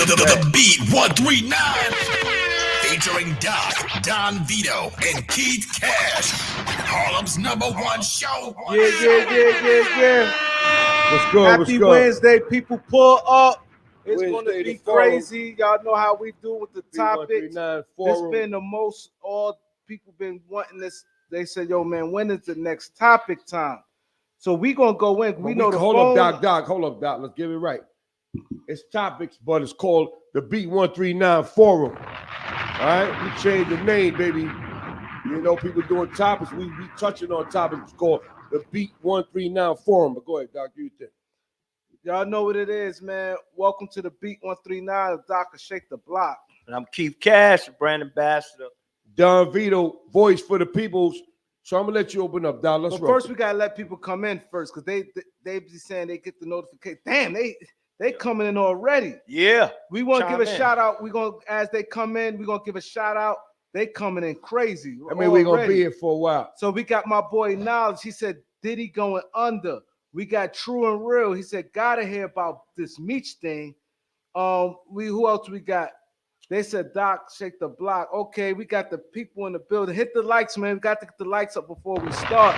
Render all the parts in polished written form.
The Beat 139 featuring Doc, Don Vito, and Keith Cash. Harlem's #1 show. Yeah. What's good? Happy Wednesday, people. Pull up. It's going to be crazy. Y'all know how we do with the topics. It's been the most. All people been wanting this. They said, "Yo, man, when is the next topic time?" So we gonna go in. We know the phone. Hold up, Doc. Let's get it right. It's topics, but it's called the Beat 139 Forum. All right, we changed the name, baby. You know, people doing topics. We touching on topics. It's called the Beat 139 Forum. But go ahead, Doc. Do you think? Y'all know what it is, man. Welcome to the Beat 139. Doc, shake the block. And I'm Keith Cash, brand ambassador. Don Vito, voice for the peoples. So I'm gonna let you open up, Don. Let's roll. First, we gotta let people come in first, because they be saying they get the notification. Damn, they coming in already. Yeah. We want to give a shout out. We gonna, as they come in, we gonna give a shout out. They coming in crazy. I mean, we're gonna be here for a while. So we got my boy Knowledge. He said Diddy going under. We got True and Real. He said gotta hear about this Meech thing. Who else we got? They said Doc, shake the block. Okay, we got the people in the building. Hit the likes, man. We got to get the likes up before we start.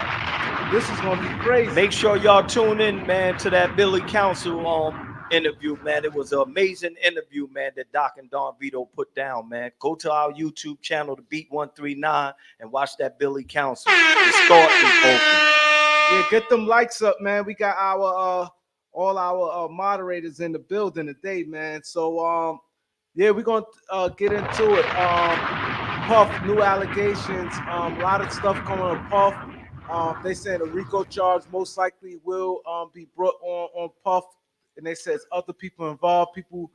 This is gonna be crazy. Make sure y'all tune in, man, to that Billy Council interview, man. It was an amazing interview, man, that Doc and Don Vito put down, man. Go to our YouTube channel, the Beat 139, and watch that Billy Council. It's thought-provoking. Yeah, get them likes up, man. We got our all our moderators in the building today, man. So yeah, we're gonna get into it. Puff, new allegations, a lot of stuff coming on Puff. They said a RICO charge most likely will be brought on Puff, and they said other people involved. People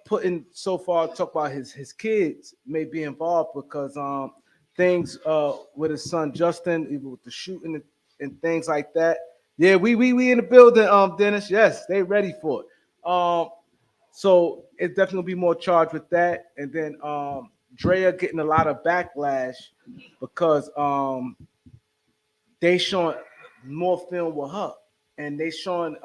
putting so far talk about his kids may be involved because things with his son Justin, even with the shooting and things like that. Yeah, we in the building, Dennis. Yes, they ready for it. So it's definitely be more charged with that. And then Drea getting a lot of backlash because they showing more film with her. And they showing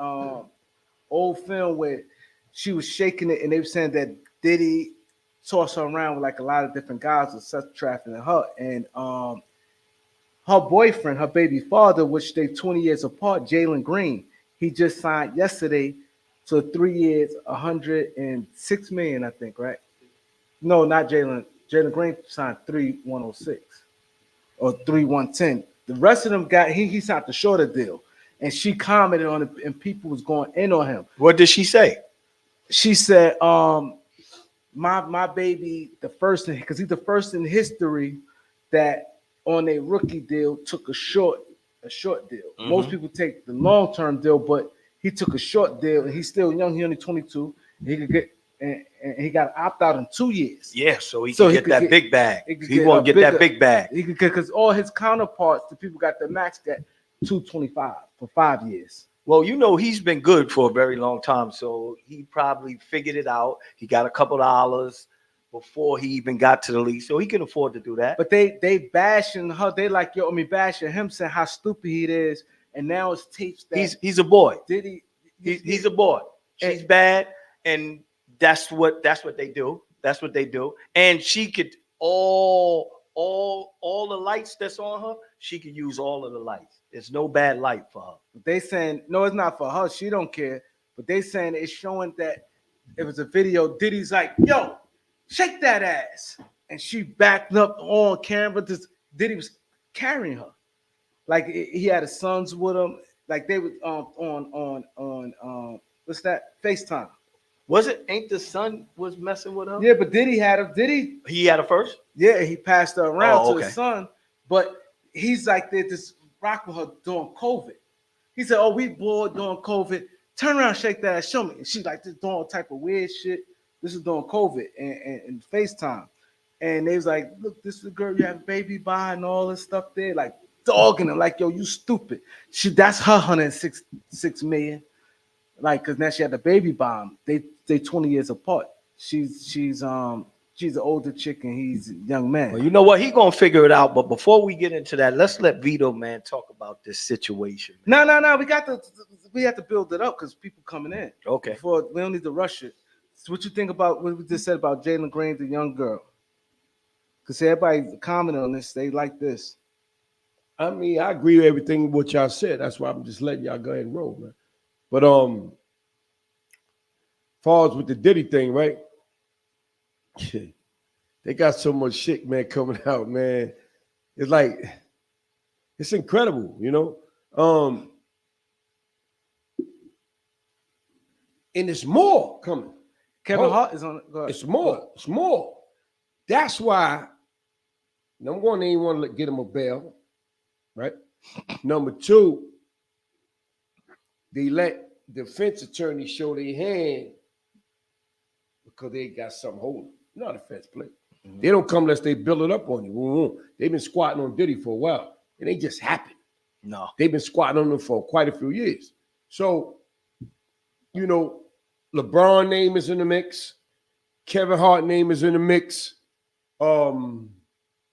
old film where she was shaking it, and they were saying that Diddy tossed her around with like a lot of different guys with sex trafficking her. And her boyfriend, her baby father, which they 20 years apart, Jalen Green, he just signed yesterday to 3 years, 106 million, I think, right? No, not Jalen. Jalen Green signed 3,106 or 3,110. The rest of them got he signed the shorter deal, and she commented on it, and people was going in on him. What did she say? She said, my baby, the first thing, because he's the first in history that on a rookie deal took a short deal. Mm-hmm. Most people take the long-term deal, but he took a short deal, and he's still young. He only 22. He could get and he got opt out in 2 years. Yeah, so he could get that big bag. He won't get that big bag. He could, because all his counterparts, the people got the max, got 225 for 5 years. Well, you know, he's been good for a very long time, so he probably figured it out. He got a couple dollars before he even got to the league, so he can afford to do that. But they bashing her. They like, yo, I mean, bashing him, saying how stupid he is. And now it's tapes that he's a boy. Did he's a boy. She's bad, and that's what they do. That's what they do. And she could all the lights that's on her. She could use all of the lights. There's no bad light for her. They saying no, it's not for her. She don't care. But they saying it's showing that it was a video. Diddy's like, yo, shake that ass, and she backed up on camera. This Diddy was carrying her. Like he had his sons with him, like they was on what's that? FaceTime. Was it? Ain't the son was messing with her? Yeah, but Diddy had her. Diddy? He had her first? Yeah, he passed her around to his son, but he's like they just rock with her during COVID. He said, "Oh, we bored during COVID. Turn around, shake that ass, show me." And she's like, "This doing all type of weird shit. This is during COVID and FaceTime." And they was like, "Look, this is the girl you have a baby by and all this stuff there." Like, dogging him, like, yo, you stupid. That's her 106 million. Like, cause now she had the baby bomb. They 20 years apart. She's she's an older chick and he's a young man. Well, you know what? He gonna figure it out. But before we get into that, let's let Vito, man, talk about this situation. No. We have to build it up because people coming in. Okay. Before we don't need to rush it. So what you think about what we just said about Jalen Green, the young girl? Because everybody commenting on this, they like this. I mean, I agree with everything what y'all said. That's why I'm just letting y'all go ahead and roll, man. But far as with the Diddy thing, right? They got so much shit, man, coming out, man. It's like, it's incredible, you know? And it's more coming. Kevin Hart is on it. Go ahead. It's more. It's more. That's why, number one, they didn't want to get him a bail, right? Number two, they let defense attorneys show their hand because they got something holding. You're not a defense player. Mm-hmm. They don't come unless they build it up on you. They've been squatting on Diddy for a while. It ain't just happened. No. They've been squatting on him for quite a few years. So, you know, LeBron name is in the mix. Kevin Hart name is in the mix.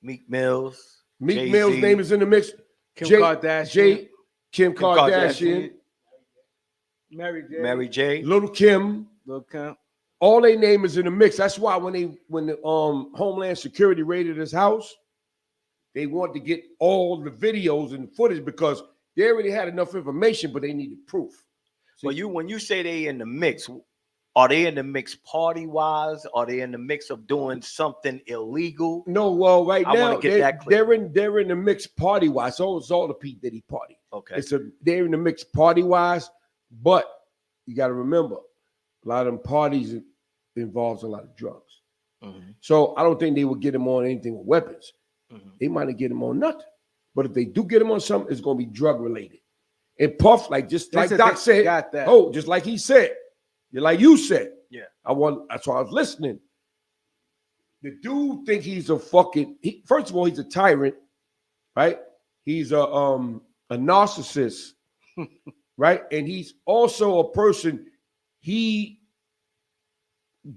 Meek Mill's name is in the mix. Kim Kardashian. Kim Kardashian. Mary J. Little Kim. All their name is in the mix. That's why when the Homeland Security raided his house, they wanted to get all the videos and footage because they already had enough information, but they needed proof. Well, when you say they in the mix, are they in the mix party wise? Are they in the mix of doing something illegal? No, well, right now I want to get that clear. They're in the mix party wise. So it's all the P.Diddy party. Okay, they're in the mix party wise, but you got to remember, a lot of them parties involves a lot of drugs. Mm-hmm. So I don't think they would get them on anything with weapons. Mm-hmm. They might not get them on nothing, but if they do get them on something, it's going to be drug related. And Puff, just like Doc said, just like he said, like you said, yeah. That's why I was listening. The dude think he's a fucking. First of all, he's a tyrant, right? He's a narcissist, right? And he's also a person. He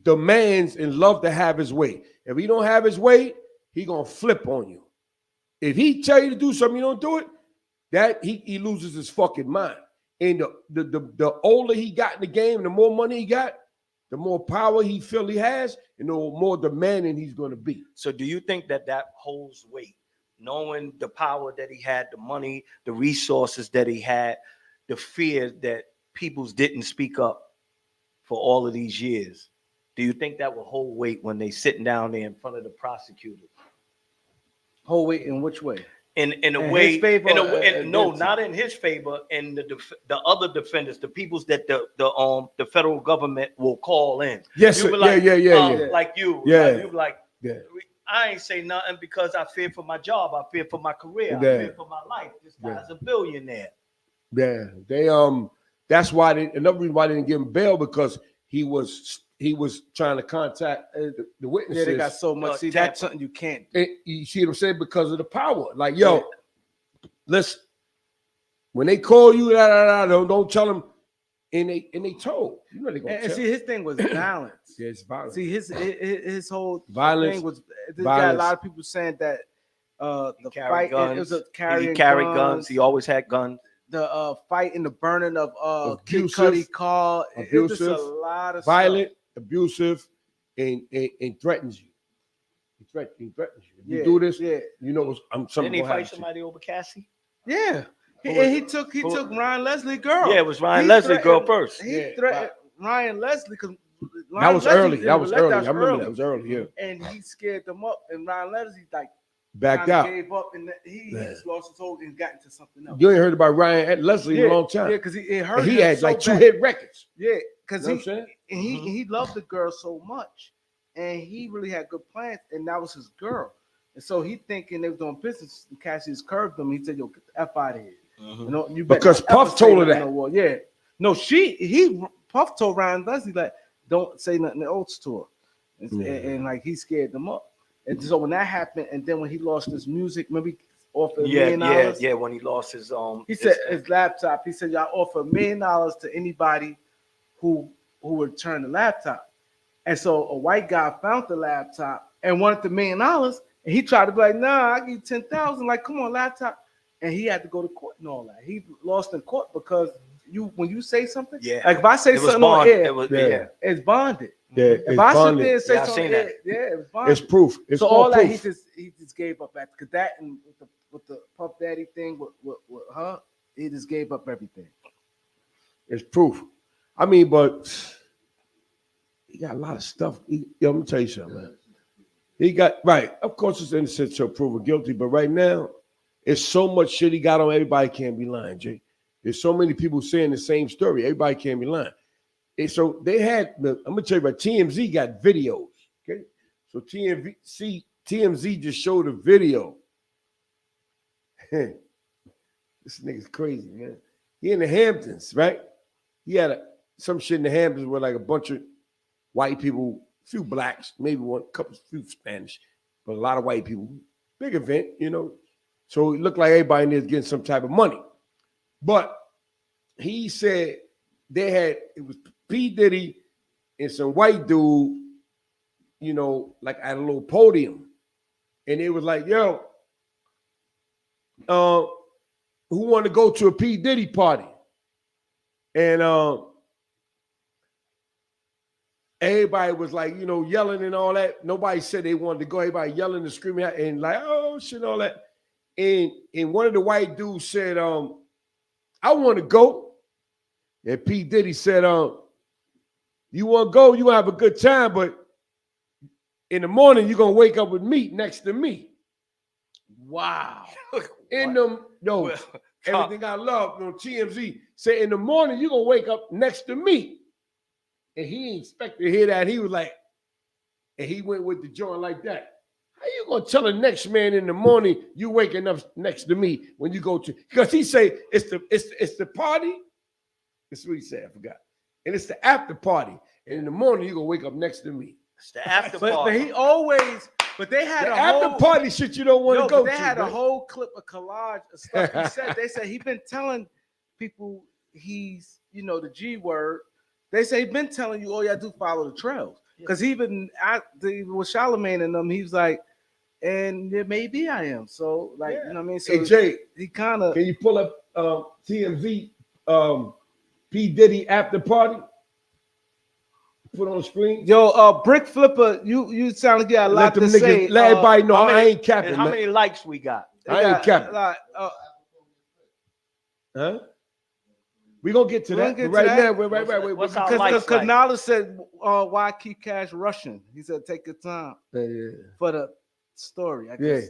demands and love to have his way. If he don't have his way, he gonna flip on you. If he tell you to do something, you don't do it. That he loses his fucking mind. And the older he got in the game, the more money he got, the more power he feel he has, and the more demanding he's going to be. So do you think that holds weight? Knowing the power that he had, the money, the resources that he had, the fear that peoples didn't speak up for all of these years. Do you think that will hold weight when they sitting down there in front of the prosecutor? Hold weight in which way? In a way, not in his favor. And the other defendants, the peoples that the federal government will call in. Yes, you like, yeah. Like you, yeah, you like, yeah. I ain't say nothing because I fear for my job, I fear for my career, yeah. I fear for my life. This guy's a billionaire. Yeah, they that's why another reason why they didn't give him bail because he was trying to contact the witnesses. Yeah, they got so much. See, that's something you can't do. You see what I'm saying? Because of the power. Like, yo, listen, when they call you, don't tell them. And they told. You know they gonna tell. See, his thing was violence. Yeah, it's violence. See, his whole violence thing was. Got a lot of people saying that the fight. Guns. It was he carried guns. He always had guns. The fight and the burning of Kid Cudi car. It was just a lot of violent, abusive, and threatens you. He threatens you. If you do this, you know I'm something. Didn't he fight somebody over Cassie? Yeah. He took Ryan Leslie girl. Yeah, it was Ryan Leslie girl first. He threatened Ryan Leslie because that was early. I remember that was early. Yeah. And he scared them up, and Ryan Leslie backed out, gave up, and he just lost his hold and got into something else. You ain't heard about Ryan Leslie in a long time. Yeah, because he had like 2 hit records. Yeah, because he loved the girl so much, and he really had good plans, and that was his girl. And so he thinking they was doing business, and Cassius curved him. He said, "Yo, get the F out of here." You know, because Puff told her that. Yeah, no, Puff told Ryan Leslie like, "Don't say nothing else to her," and like he scared them up. And so when that happened, and then when he lost his music, maybe offered $1 million. When he lost his he said his laptop. He said, "Y'all offer $1 million to anybody who would return the laptop." And so a white guy found the laptop and wanted the $1 million, and he tried to be like, nah, I give you 10,000. Like, come on, laptop. And he had to go to court and all that. He lost in court because when you say something, like if I say something on air, it's bonded. Yeah, if I sit there and say something, it's bonded. It's proof. It's so all that proof. he just gave up at, because that and with the Puff Daddy thing with her, he just gave up everything. It's proof. I mean, but he got a lot of stuff. Let me tell you something, man. He got right. Of course, it's innocent till proven guilty, but right now, it's so much shit he got on. Everybody can't be lying, Jay. There's so many people saying the same story. Everybody can't be lying. And so they had. I'm gonna tell you about TMZ got videos. Okay, so TMZ just showed a video. This nigga's crazy, man. He in the Hamptons, right? He had some shit in the Hamptons with like a bunch of white people, a few blacks, maybe few Spanish, but a lot of white people. Big event, you know. So it looked like everybody in there getting some type of money. But he said it was P.Diddy and some white dude, you know, like at a little podium. And it was like, yo, who want to go to a P.Diddy party? And everybody was like, you know, yelling and all that. Nobody said they wanted to go. Everybody yelling and screaming out and like, oh shit, all that. And one of the white dudes said, I want to go. And P. Diddy said, you want to go, you have a good time, but in the morning, you're going to wake up with meat next to me. Wow. Everything I love on TMZ say in the morning, you're going to wake up next to me. And he didn't expect to hear that. He was like, and he went with the joint like that. How you gonna tell the next man in the morning you waking up next to me when you go to? Because he say it's the party. That's what he said. I forgot. And it's the after party. And in the morning you gonna wake up next to me. It's the after but party. But he always. But they had the after party shit you don't want to go to. They had a whole clip of collage of stuff he said. They said he been telling people he's, you know, the G word. They say he been telling you all you gotta do follow the trails. Because even with Charlemagne and them, he was like, and maybe I am. So, like, you know what I mean? So hey, Jay, he kind of. Can you pull up TMZ P. Diddy after party? Put on the screen. Yo, Brick Flipper, you sound like you got a lot to say. Let everybody know I ain't capping. How many likes we got? I ain't capping. Huh? We're going to get to that. Right now, right. Because Nala said, why keep Cash rushing? He said, take your time for the story. I guess.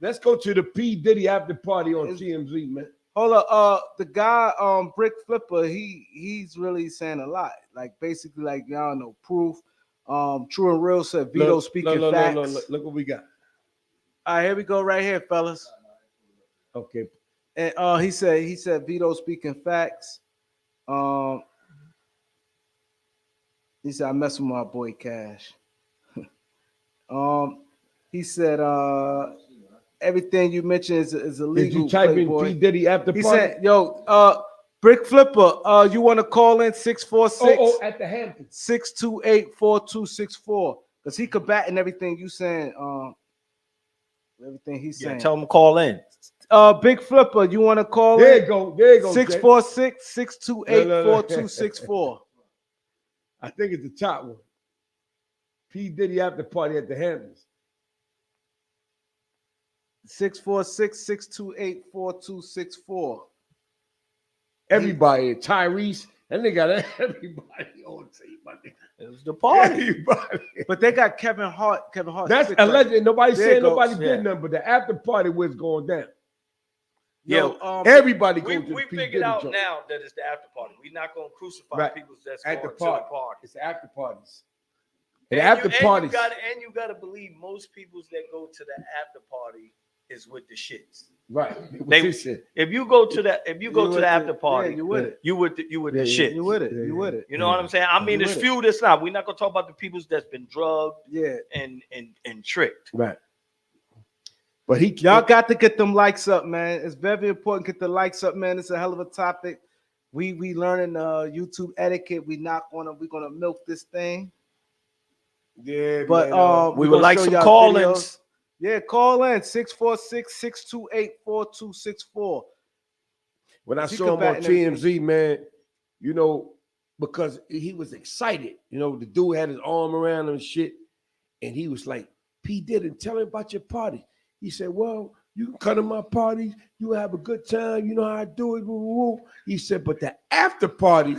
Let's go to the P. Diddy after party on TMZ, man. Hold up. The guy, Brick Flipper, he's really saying a lot. Like, basically, like, y'all know, proof. True and Real said, Vito speaking facts. Look what we got. All right, here we go right here, fellas. Okay. And he said Vito speaking facts. He said I mess with my boy Cash. He said everything you mentioned is illegal. Did you type in P. Diddy after party? He said, yo, Brick Flipper, you want to call in 646 at the Hamptons 628-4264 because he combating everything you saying. Everything he's saying. Tell him to call in. Big Flipper, you want to call There in? you go. 646-628-4264. I think it's the top one. P. Diddy after party at the Hamptons. 646-628-4264. Everybody, Tyrese, and they got everybody on tape, my nigga. It was the party. Everybody. But they got Kevin Hart. That's alleged. Nobody said nobody Yeah. did nothing, but the after party was going down. Yo, everybody goes to we P. figured Diddy out joint. now that it's the after party. We're not gonna crucify people that's at going the to the party. party. It's the after parties. And after parties. You gotta believe most people that go to the after party is with the shits. Right. If you go to the after party, you with it. You with the shit. You with it. You with it. You know what I'm saying? I mean, there's few that's not. We're not gonna talk about the people that's been drugged, and tricked. Right. But y'all got to get them likes up, man. It's very important. Get the likes up, man. It's a hell of a topic. We learning YouTube etiquette. We're gonna milk this thing. Yeah, But man. We we're would gonna like show some y'all call-ins. videos. Yeah, call in 646-628-4264. When I He saw him on combating everything. TMZ, man, you know, because he was excited. You know, the dude had his arm around him and shit. And he was like, P.Diddy, tell him about your party. He said, well, you can come to my parties. You have a good time. You know how I do it. Woo, woo, woo. He said, but the after party,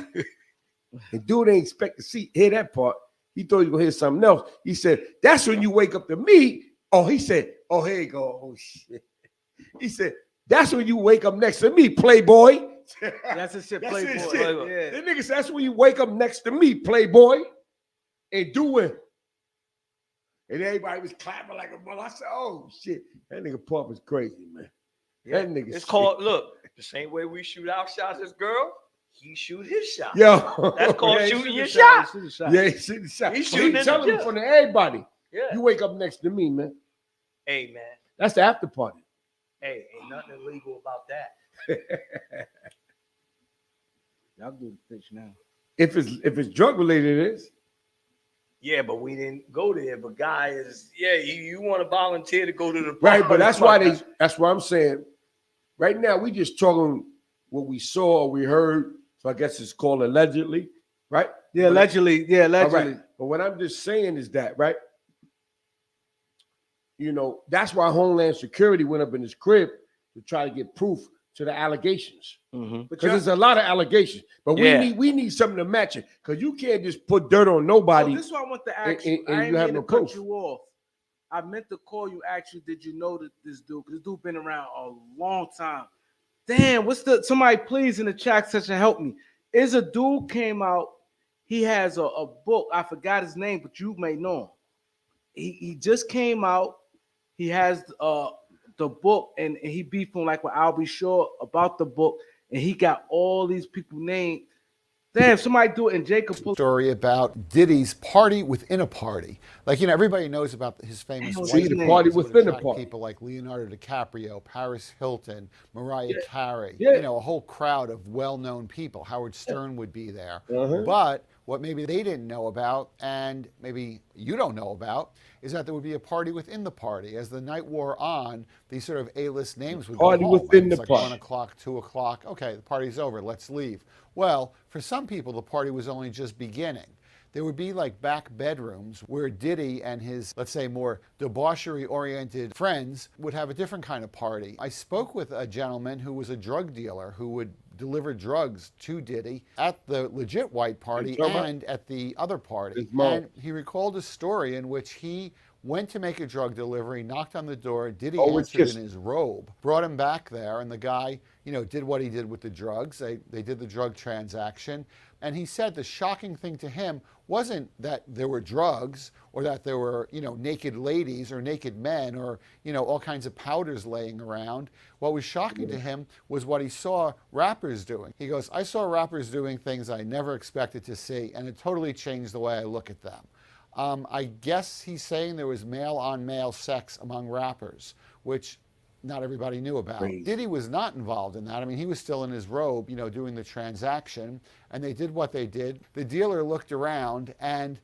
and dude ain't expect to hear that part. He thought he was going to hear something else. He said, that's when you wake up to me. Oh, he said, oh, here you go. Oh, shit. He said, that's when you wake up next to me, playboy. That's a shit, That's Playboy. his shit. Yeah. That nigga said, that's when you wake up next to me, playboy, and doing. And everybody was clapping like a mother. I said, oh, shit. That nigga Puff is crazy, man. Yeah. That nigga It's sick. called, look, the same way we shoot our shots as girl, he shoot his shot. Yo. That's called Yeah, he shooting shoot your the shot. He shoot the shot. Yeah, he shoot the shot. He's But shooting he in telling the in gym. front of everybody. Yeah. You wake up next to me, man. Hey, man. That's the after party. Hey, ain't nothing illegal about that. Y'all do the pitch now. If it's drug related, it is. Yeah, but we didn't go there. But guy is, yeah, you want to volunteer to go to the Right, but that's why podcast. that's what I'm saying. Right now, we just talking what we saw or we heard. So I guess it's called allegedly, right? Yeah, allegedly. Yeah, All allegedly. right. But what I'm just saying is that, right? You know, that's why Homeland Security went up in his crib to try to get proof to the allegations. Mhm. Because there's a lot of allegations. But Yeah. we need something to match it. Because you can't just put dirt on nobody. Oh, this is what I want to ask you. and I you ain't have mean no to cut proof. you off. I meant to call you. Actually, did you know that this dude? Because this dude been around a long time. Damn, somebody please in the chat section help me. Is a dude came out. He has a book. I forgot his name, but you may know him. He just came out. He has the book, and he beefing like with I'll Be Sure about the book, and he got all these people named. Damn, somebody do it, and Jacob pull. Story about Diddy's party within a party. Like, you know, everybody knows about his famous Damn, white see, the parties party that would within a attract party. people like Leonardo DiCaprio, Paris Hilton, Mariah Carey, Yeah. you know, a whole crowd of well-known people. Howard Stern would be there. Uh-huh. But what maybe they didn't know about, and maybe you don't know about, is that there would be a party within the party. As the night wore on, these sort of A-list names would Party go home. within It's the like party. 1 o'clock, 2 o'clock. Okay, the party's over. Let's leave. Well, for some people, the party was only just beginning. There would be like back bedrooms where Diddy and his, let's say, more debauchery-oriented friends would have a different kind of party. I spoke with a gentleman who was a drug dealer who would deliver drugs to Diddy at the legit white party and at the other party. And he recalled a story in which he went to make a drug delivery, knocked on the door, Diddy answered in his robe, brought him back there, and the guy, you know, did what he did with the drugs. They did the drug transaction. And he said the shocking thing to him wasn't that there were drugs or that there were, you know, naked ladies or naked men or, you know, all kinds of powders laying around. What was shocking to him was what he saw rappers doing. He goes, I saw rappers doing things I never expected to see, and it totally changed the way I look at them. I guess he's saying there was male-on-male sex among rappers, which not everybody knew about. Diddy was not involved in that. I mean, he was still in his robe, you know, doing the transaction, and they did what they did. The dealer looked around, and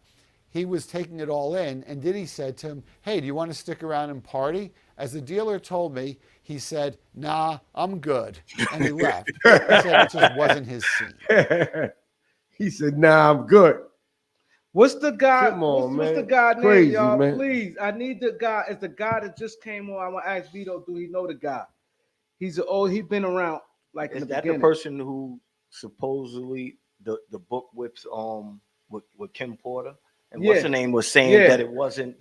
he was taking it all in, and Diddy said to him, hey, do you want to stick around and party? As the dealer told me, he said, nah, I'm good, and he left. He said it just wasn't his scene. He said, nah, I'm good. What's the guy? Come on, what's the man. guy name, Crazy, y'all? man. Please, I need the guy. It's the guy that just came on. I want to ask Vito, do he know the guy? He's he been around like in Is the that beginning. the person who supposedly the book with Kim Porter and what's Yeah. her name was saying Yeah. that it wasn't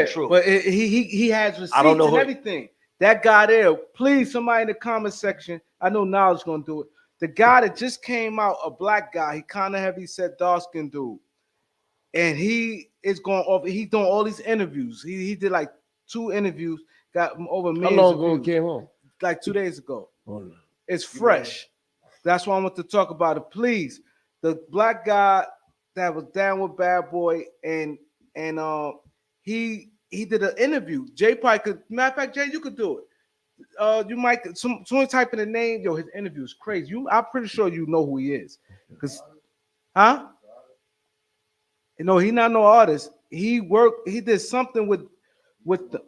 true? But he has receipts I don't know and who- everything. That guy there, please, somebody in the comment section. I know Knowledge gonna do it. The guy that just came out, a black guy, he kind of heavy set, dark skinned dude, and he is going over. He's doing all these interviews. He did like 2 interviews, got over How millions. long of ago he views. came home? Like 2 days ago. Oh, no. It's fresh. That's why I want to talk about it. Please, the black guy that was down with Bad Boy, and he did an interview. Jay probably could. Matter of fact, Jay, you could do it. You might someone type in the name. Yo, his interview is crazy. I'm pretty sure you know who he is. Cause, huh? No, he not no artist. he did something with the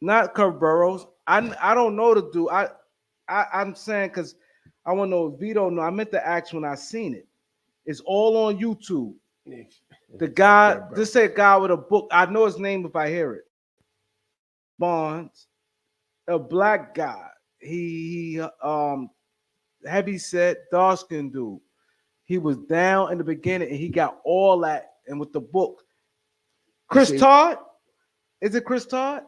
not Kurt Burrows. I don't know the dude. I'm saying because I want to know if Vito know. I meant to ask when I seen it. It's all on YouTube. The guy, just say a guy with a book. I know his name if I hear it. Bonds, a black guy. He heavy set, dark skinned dude. He was down in the beginning and he got all that. And with the book, Chris Todd, is it Chris Todd?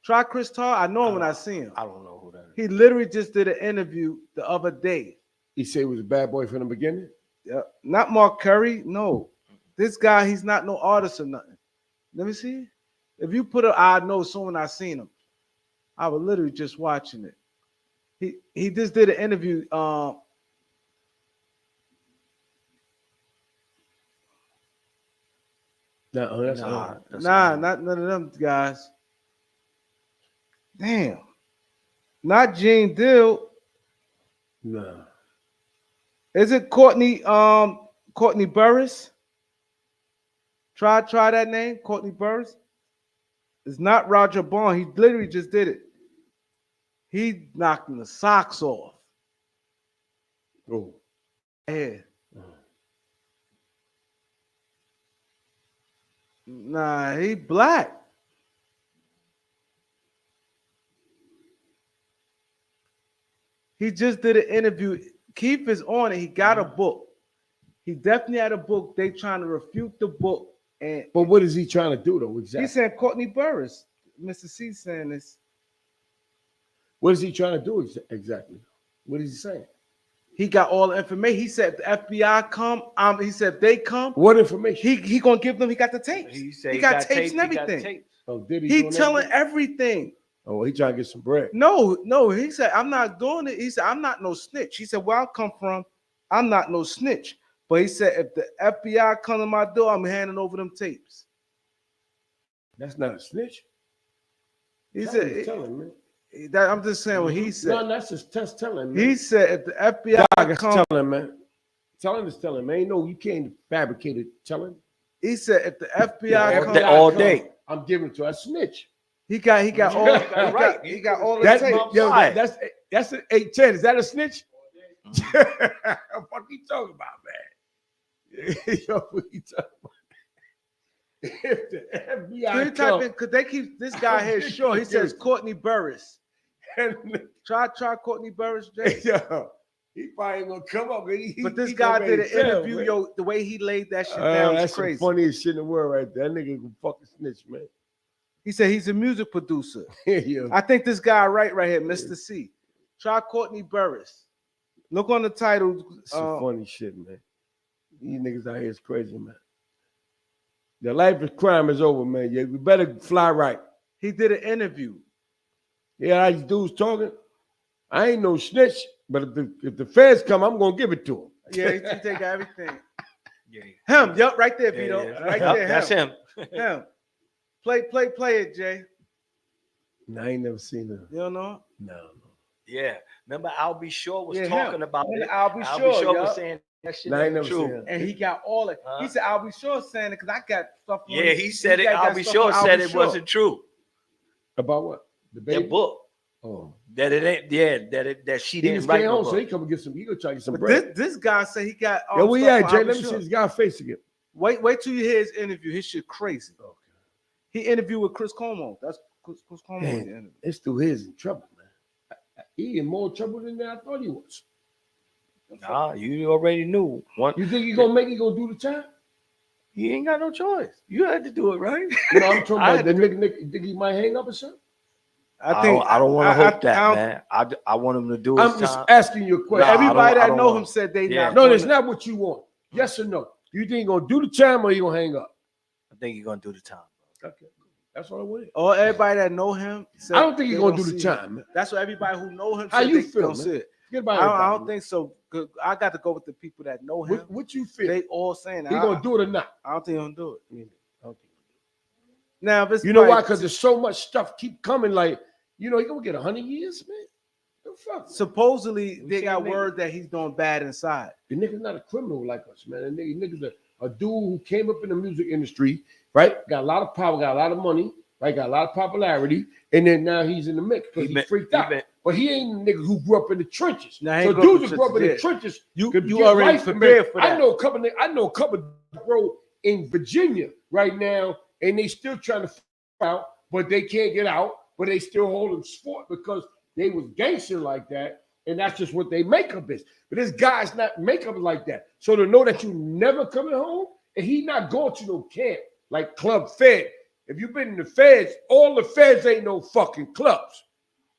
Try Chris Todd. I know him when I see him. I don't know who that is. He literally just did an interview the other day. He said he was a bad boy from the beginning. Yeah, not Mark Curry. No, this guy, he's not no artist or nothing. Let me see. If you put I know someone I seen him. I was literally just watching it. He just did an interview. Nah, Not none of them guys. Damn. Not Gene Dill. Nah. Is it Courtney Burgess? Try that name, Courtney Burgess. It's not Roger Bond. He literally just did it. He knocked the socks off. Oh. Yeah. Nah, he black. He just did an interview. Keith is on it. He got a book. He definitely had a book. They trying to refute the book. But what is he trying to do though? Exactly. He said Courtney Burgess. Mr. C saying this. What is he trying to do exactly? What is he saying? He got all the information. He said the FBI come. He said if they come. What information? He gonna give them. He got the tapes. He said he got tapes and everything. Oh, did he telling everything. Oh, he trying to get some bread. No. He said I'm not doing it. He said I'm not no snitch. He said where I come from, I'm not no snitch. But he said if the FBI come to my door, I'm handing over them tapes. That's not a snitch. He said telling me. I'm just saying what he said. No, that's just telling me. He said if the FBI come, telling man. Telling is telling, man. No, you can't fabricate it. Telling. He said if the FBI come all day, I'm giving to a snitch. He got all right. He got all the tapes. That's an 810. Is that a snitch? What you talking about, man? Yo, what you talking about? If the FBI type in, because they keep this guy here short. He says Courtney Burgess. Try Courtney Burgess, Jay. Yo, he probably ain't gonna come up. But this guy did an interview, man. Yo, the way he laid that shit down is crazy. That's the funniest shit in the world right there. That nigga can fucking snitch, man. He said he's a music producer. Yeah. I think this guy right here, Mr. C. Try Courtney Burgess. Look on the title. Some funny shit, man. These niggas out here is crazy, man. The life of crime is over, man. Yeah, we better fly right. He did an interview. Yeah, these dudes talking. I ain't no snitch, but if the feds come, I'm gonna give it to him. Yeah, he take everything. Yeah. Him, yup, right there, Vito. Yeah. Right there. That's him. Him. Play it, Jay. No, I ain't never seen him. You don't know? No. Yeah. Remember, I'll Be Sure was talking about it. I'll Be Sure was saying that shit ain't true. And he got all it. He said, I'll Be Sure saying it because I got stuff. Yeah, he said it. I'll Be Sure said it wasn't true. About what? The baby? That book. Oh. That it ain't, that she didn't write home, no so he come and get some, he gonna try to get some bread. This guy said he got yeah, we at, Jay. Let me see this guy's face again. Wait till you hear his interview. His shit crazy. Okay. He interviewed with Chris Cuomo. That's Chris Cuomo. Man, this dude is in trouble, man. He in more trouble than I thought he was. Nah, you already knew. You think he gonna do the time? He ain't got no choice. You had to do it, right? You know, I'm talking about the nigga. Think he might hang up or something? I don't want to hope that, man. I want him to do it. I'm just asking you a question. Everybody that know him said they not. No, that's not what you want. Yes or no? You think he gonna do the time or he gonna hang up? I think he's gonna do the time. Okay, that's what I want. Or everybody that know him. I don't think he's gonna do the time, man. That's what everybody who know him. How you feel, man? I don't think so. I got to go with the people that know him. What you feel? They all saying he gonna do it or not? I don't think he'll do it. I don't think now, if it's you know why? Because there's so much stuff keep coming. Like, you know, he gonna get 100 years, man. Supposedly, they got word that he's doing bad inside. The nigga's not a criminal like us, man. The nigga's a dude who came up in the music industry, right? Got a lot of power, got a lot of money, right? Got a lot of popularity, and then now he's in the mix because he's freaked out. But he ain't a nigga who grew up in the trenches. So dudes who grew up in the trenches, you already prepared for that. I know a couple bro in Virginia right now, and they still trying to out, but they can't get out, but they still hold them sport because they was gangster like that, and that's just what they makeup is. But this guy's not makeup like that. So to know that you never coming home, and he not going to no camp like Club Fed. If you've been in the feds, all the feds ain't no fucking clubs.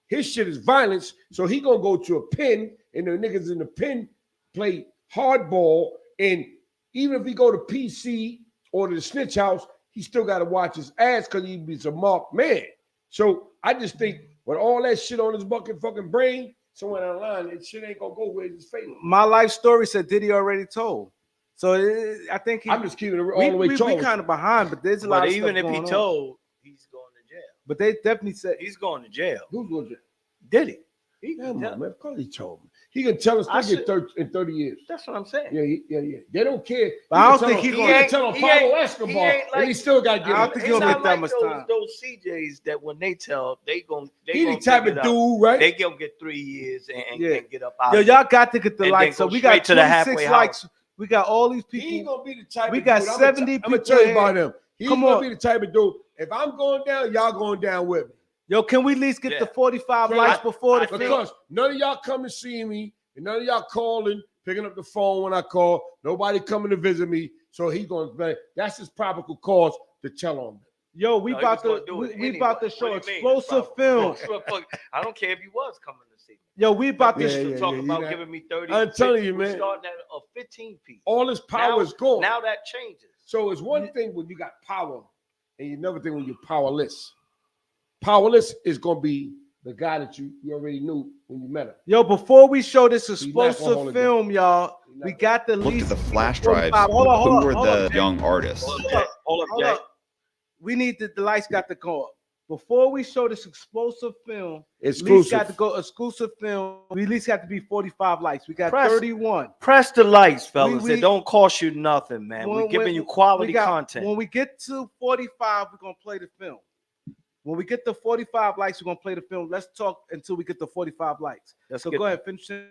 His shit is violence, so he gonna go to a pen, and the niggas in the pen play hardball, and even if he go to PC or to the snitch house, he still got to watch his ass because he's a marked man. So I just think with all that shit on his fucking brain, somewhere down the line, that shit ain't gonna go where his face. My life story said Diddy already told. So I think I'm just keeping it all the way. We kind of behind, but there's a lot of stuff even if he on. told, he's going to jail. But they definitely said he's going to jail. Who's going to jail? Diddy. Man, of course he told me. He can tell us they get 30 years. That's what I'm saying. Yeah. They don't care. But I don't think he's going to tell him Pablo Escobar, and he still got to get. I don't think he'll get that much time. Those CJs that when they tell, they gonna the type of dude, right? They gonna get 3 years and get up out. Yo, y'all got to get the likes. So we got 26 likes. We got all these people. He ain't gonna be the type. We got 70 people. I'm gonna tell you about him. He's gonna be the type of dude. If I'm going down, y'all going down with me. Yo, can we at least get the 45 likes before the film? Because none of y'all come to see me, and none of y'all calling, picking up the phone when I call. Nobody coming to visit me. So he gonna. That's his probable cause to tell on them. Yo, we about to show explosive film. I don't care if you was coming to see me. Yo, we about to talk about giving me 30. I'm telling you, man. Starting at a 15 piece. All this power is gone. Now that changes. So it's one thing when you got power, and another thing when you're powerless. Powerless is gonna be the guy that you already knew when you met him. Yo, before we show this explosive film, y'all, we got the looked at the flash drives. Who were the young artists? Hold up. We need the lights got to go up. Before we show this explosive film, exclusive got to go exclusive film. We at least got to be 45 likes. We got 31. Press the lights, fellas. It don't cost you nothing, man. We're giving you quality content. When we get to 45, we're gonna play the film. When we get the 45 likes, we're gonna play the film. Let's talk until we get the 45 likes. So go ahead, finish it.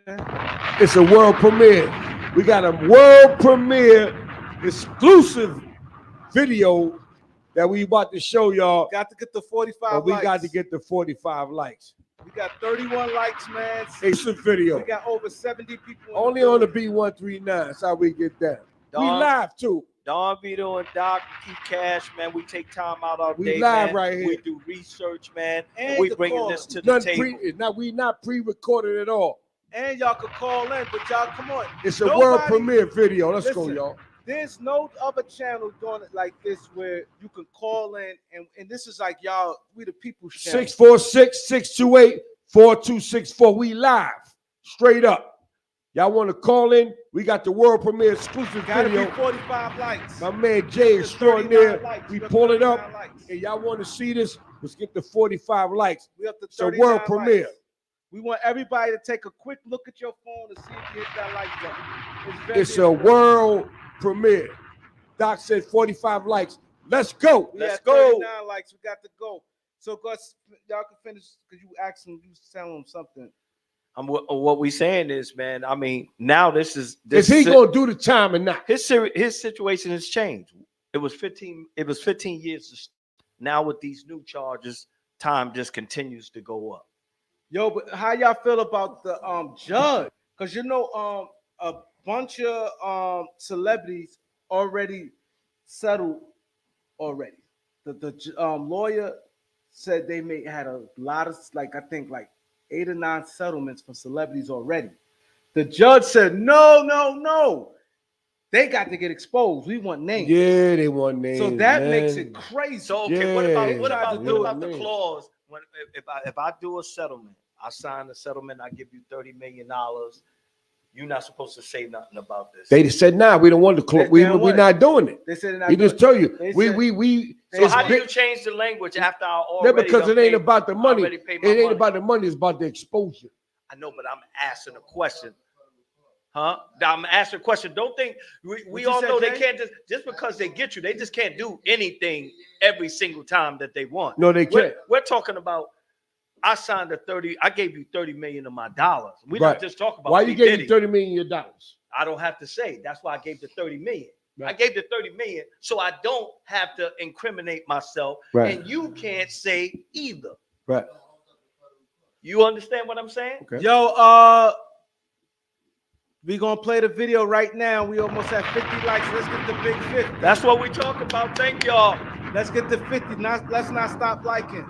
It's a world premiere. We got a world premiere exclusive video that we about to show y'all. Got to get the 45 but we likes. got to get the 45 likes. We got 31 likes, man. Exclusive video. We got over 70 people. Only on the B139. That's how we get that. We live too. Don Vito and Doc, Keith Cash, man. We take time out our day. We live man. right here. We do research, man. And we bringing this to the table. We not pre-recorded at all. And y'all could call in, but y'all come on. It's a world premiere video. Let's go, y'all. There's no other channel doing it like this where you can call in, and this is like y'all, we the people's channel. 646-628-4264. We live, straight up. Y'all want to call in? We got the world premiere exclusive video. Be 45 likes. My man Jay Extraordinaire. We pull it up, and y'all want to see this? Let's get the 45 likes. We up to 39 so world premiere. Likes. We want everybody to take a quick look at your phone to see if you hit that like button. It's a world premiere. Doc said 45 likes. Let's go. Let's go. 39 likes. We got to go. So guys, y'all can finish because you asked him, you telling him something. What we saying is, man. I mean, now this is he gonna do the time or not? His situation has changed. It was 15 years. Now with these new charges, time just continues to go up. Yo, but how y'all feel about the judge? Because you know, a bunch of celebrities already settled already. The lawyer said they had a lot of I think 8 or 9 settlements for celebrities already. The judge said, no. They got to get exposed. We want names. Yeah, they want names. So that makes it crazy. So okay, what about the clause when if I do a settlement, I sign the settlement, I give you $30 million. You're not supposed to say nothing about this. They said, nah, we don't want the clause. We're not doing it. They said he just tell you. So how do you change the language after I already? Because it ain't about the money. It ain't about the money. It's about the exposure. I know, but I'm asking a question. Huh? I'm asking a question. Don't think we all know they can't just because they get you, they just can't do anything every single time that they want. No, they can't. We're talking about. I signed I gave you 30 million of my dollars. We're not just talking about why you gave you 30 million of your dollars. I don't have to say. That's why I gave the 30 million. Right. I gave the 30 million so I don't have to incriminate myself. Right. And you can't say either. Right. You understand what I'm saying? Okay. Yo, we gonna play the video right now. We almost at 50 likes. Let's get the big 50. That's what we talking about. Thank y'all. Let's get the 50. Let's not stop liking.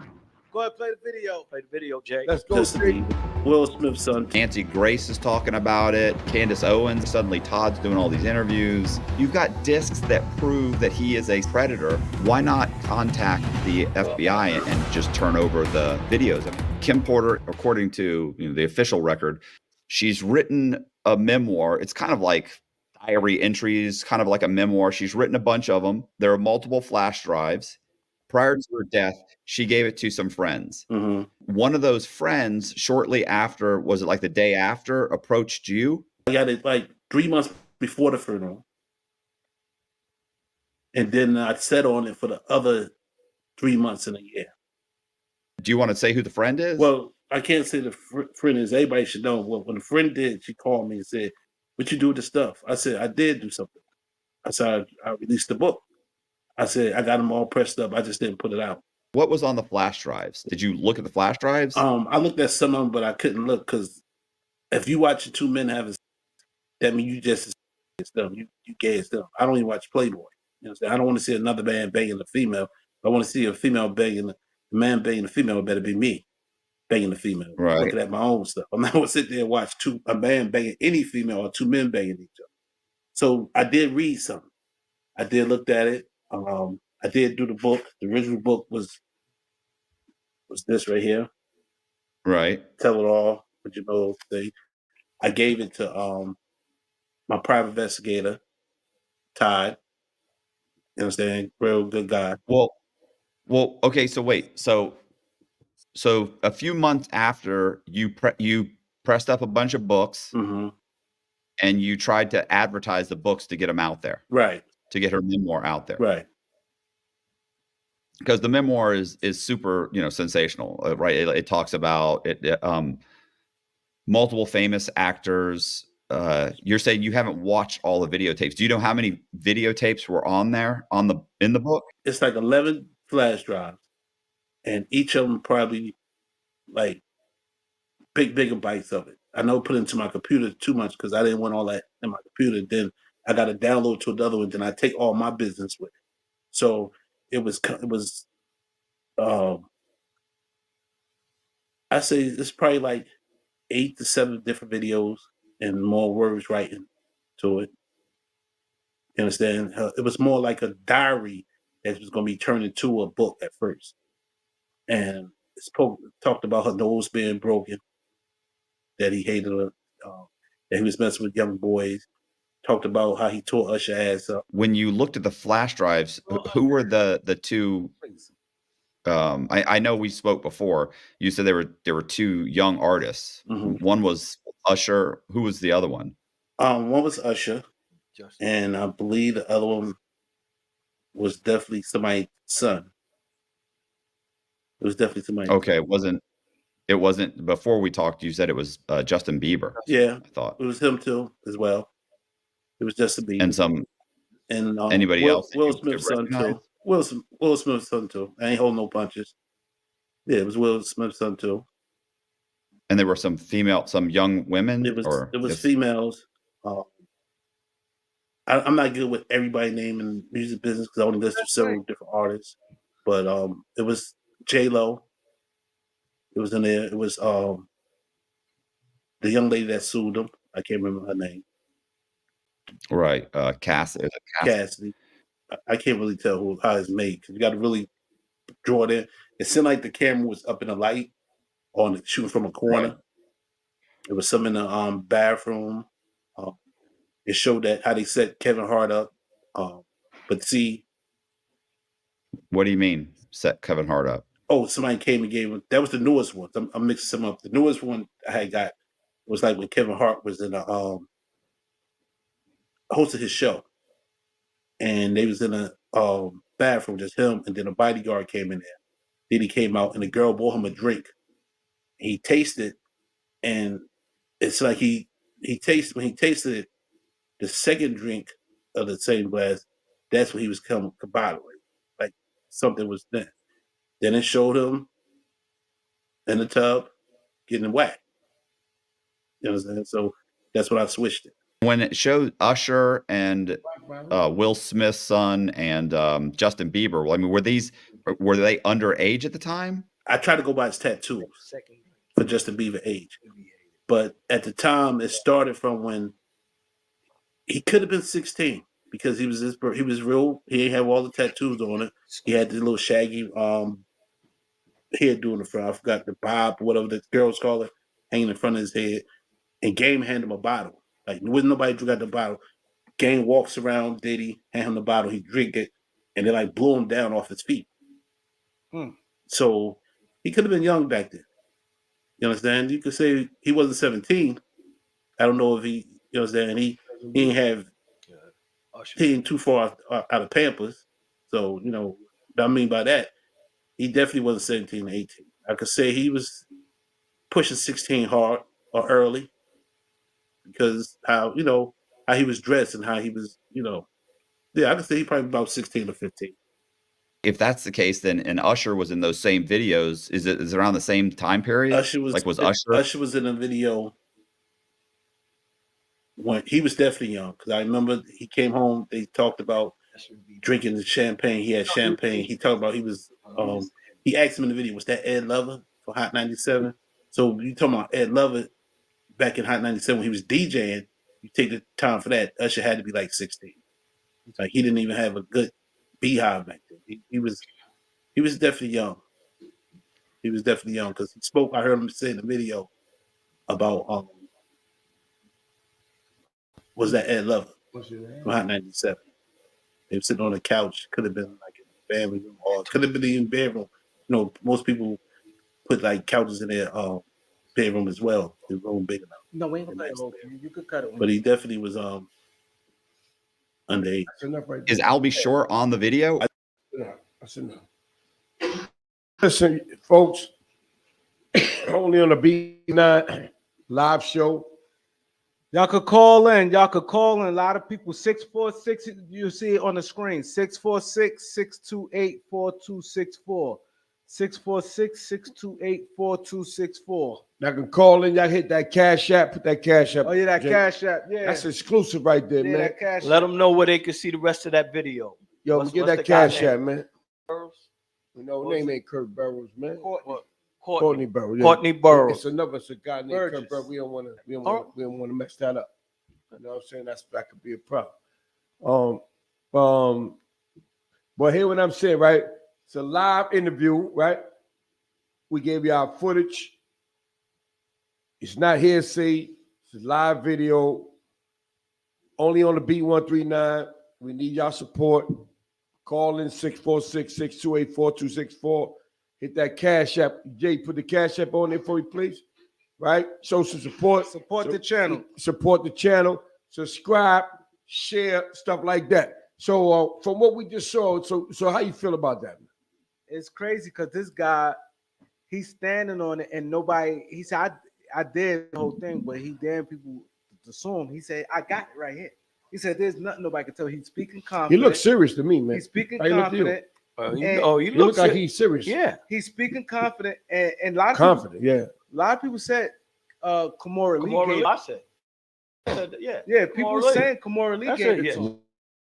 Go ahead, play the video. Play the video, Jay. Let's go. Will Smith's son. Nancy Grace is talking about it. Candace Owens. Suddenly Todd's doing all these interviews. You've got discs that prove that he is a predator. Why not contact the FBI and just turn over the videos? Kim Porter, according to the official record, she's written a memoir. It's kind of like diary entries, kind of like a memoir. She's written a bunch of them. There are multiple flash drives. Prior to her death, she gave it to some friends. Mm-hmm. One of those friends, shortly after, was it like the day after, approached you? I got it like 3 months before the funeral. And then I sat on it for the other 3 months in a year. Do you want to say who the friend is? Well, I can't say the friend is. Everybody should know. Well, when the friend did, she called me and said, "What you do with the stuff?" I said, "I did do something." I said, I released the book. I said, I got them all pressed up. I just didn't put it out. What was on the flash drives? Did you look at the flash drives? I looked at some of them, but I couldn't look because if you watch two men having, that means you just stuff. You gay as stuff. I don't even watch Playboy. You know what I'm saying? I don't want to see another man banging a female. If I want to see a female banging the man banging a female. It better be me banging the female. Right. Looking at my own stuff. I'm not going to sit there and watch a man banging any female or two men banging each other. So I did read something. I did look at it. I did do the book. The original book was this right here. Right. Tell it all. But you know, I gave it to my private investigator, Todd. You understand? Real good guy. Well, okay. So wait. So a few months after you pressed up a bunch of books, mm-hmm. and you tried to advertise the books to get them out there. Right. To get her memoir out there. Right. Because the memoir is super, sensational, right? It talks about it. Multiple famous actors. You're saying you haven't watched all the videotapes. Do you know how many videotapes were on there in the book? It's like 11 flash drives, and each of them probably like big gigabytes of it. I know put into my computer too much because I didn't want all that in my computer. Then I got to download to another one. Then I take all my business with it. So it was. I say it's probably like 8 to 7 different videos and more words writing to it. You understand? It was more like a diary that was going to be turned into a book at first. And it's talked about her nose being broken, that he hated her, that he was messing with young boys. Talked about how he tore Usher ass up. When you looked at the flash drives, who were the two? I know we spoke before. You said there were two young artists. Mm-hmm. One was Usher. Who was the other one? One was Usher, and I believe the other one was definitely somebody's son. It was definitely somebody. Okay, it wasn't before we talked. You said it was Justin Bieber. Yeah, I thought it was him too as well. It was Justin Bieber and anybody else. Will Smith's son too. Will Smith's son too. I ain't holding no punches. Yeah, it was Will Smith's son too. And there were some young women. It was females. I'm not good with everybody name in the music business because I only listen to several different artists. But it was J-Lo. It was in there. It was the young lady that sued him. I can't remember her name. Right, Cassidy. I can't really tell how it's made because you got to really draw it in. It seemed like the camera was up in the light, shooting from a corner. Right. It was some in the bathroom. It showed that how they set Kevin Hart up. But see, what do you mean set Kevin Hart up? Oh, somebody came and gave him. That was the newest one. I'm mixing some up. The newest one I had got was like when Kevin Hart was in a hosted his show, and they was in a bathroom, just him, and then a bodyguard came in there. Then he came out, and the girl bought him a drink. He tasted, and it's like he tasted when he tasted it, the second drink of the same glass. That's when he was coming combobulated, like something was done. Then it showed him in the tub getting whacked. You know what I'm saying? So that's what I switched it. When it showed Usher and Will Smith's son and Justin Bieber, well, I mean, were they underage at the time? I tried to go by his tattoos for Justin Bieber age, but at the time it started from when he could have been 16 because he was real. He didn't have all the tattoos on it. He had the little shaggy hairdo in the front. I forgot the bob, whatever the girls call it, hanging in front of his head. And Game handed him a bottle. Like, there wasn't nobody who got the bottle. Game walks around Diddy, hand him the bottle, he drink it, and they like blew him down off his feet. So he could have been young back then. You understand? You could say he wasn't 17. I don't know if he, you understand, he didn't too far out of Pampers. So, you know, what I mean by that, he definitely wasn't 17 or 18. I could say he was pushing 16 hard or early because how he was dressed and how he was, yeah, I could say he probably about 16 or 15. If that's the case, then and Usher was in those same videos, is it around the same time period? Usher was in a video when he was definitely young, because I remember he came home, they talked about drinking the champagne. He had champagne. He talked about he asked him in the video, was that Ed Lover for Hot 97? So you talking about Ed Lover back in Hot 97 when he was DJing, you take the time for that. Usher had to be like 16. Like, he didn't even have a good beehive back then. He was definitely young. He was definitely young because he spoke. I heard him say in the video about was that Ed Lover from Hot 97. They were sitting on the couch. Could have been like in the family room, or could have been in the bedroom. You know, most people put like couches in their bedroom as well. The room big enough. No, we ain't gonna cut it. You could cut it. But he definitely was underage. Is Albie Shore on the video? Listen, folks, only on the B9 live show. Y'all could call in. A lot of people, 646, you see it on the screen, 646-628-4264. 646-628-4264. Y'all can call in. Y'all hit that Cash App. Put that Cash App. Oh, yeah, that Jay. Cash App. Yeah. That's exclusive right there, man. That Cash Let App. them know where they can see the rest of that video. Yo, What's get the that guy Cash name? App, man. Name ain't Kurt Burrows, man. Courtney Burrows. Courtney Burgess. It's another guy named Burgess. Kurt Burrows. We don't want to mess that up. You know what I'm saying? That could be a problem. But hear what I'm saying, right? It's a live interview, right? We gave you our footage. It's not hearsay. It's a live video. Only on the B139. We need y'all support. Call in 646-628-4264. Hit that Cash App. Jay, put the Cash App on there for you, please. Right? Show some support. Support the channel. Support the channel. Subscribe, share, stuff like that. So from what we just saw, so how you feel about that, man? It's crazy because this guy, he's standing on it and nobody, he said, I did the whole thing, but he dared people to sue him. He said, I got it right here. He said, there's nothing nobody can tell. He's speaking confident. He looks serious to me, man. He's speaking How you look to you? confident. You look like he's serious. Yeah. He's speaking confident. And a lot of Confident, people, yeah. A lot of people said Kamora Lee. I said, yeah. Yeah, people were saying Kamora Lee gave it to him.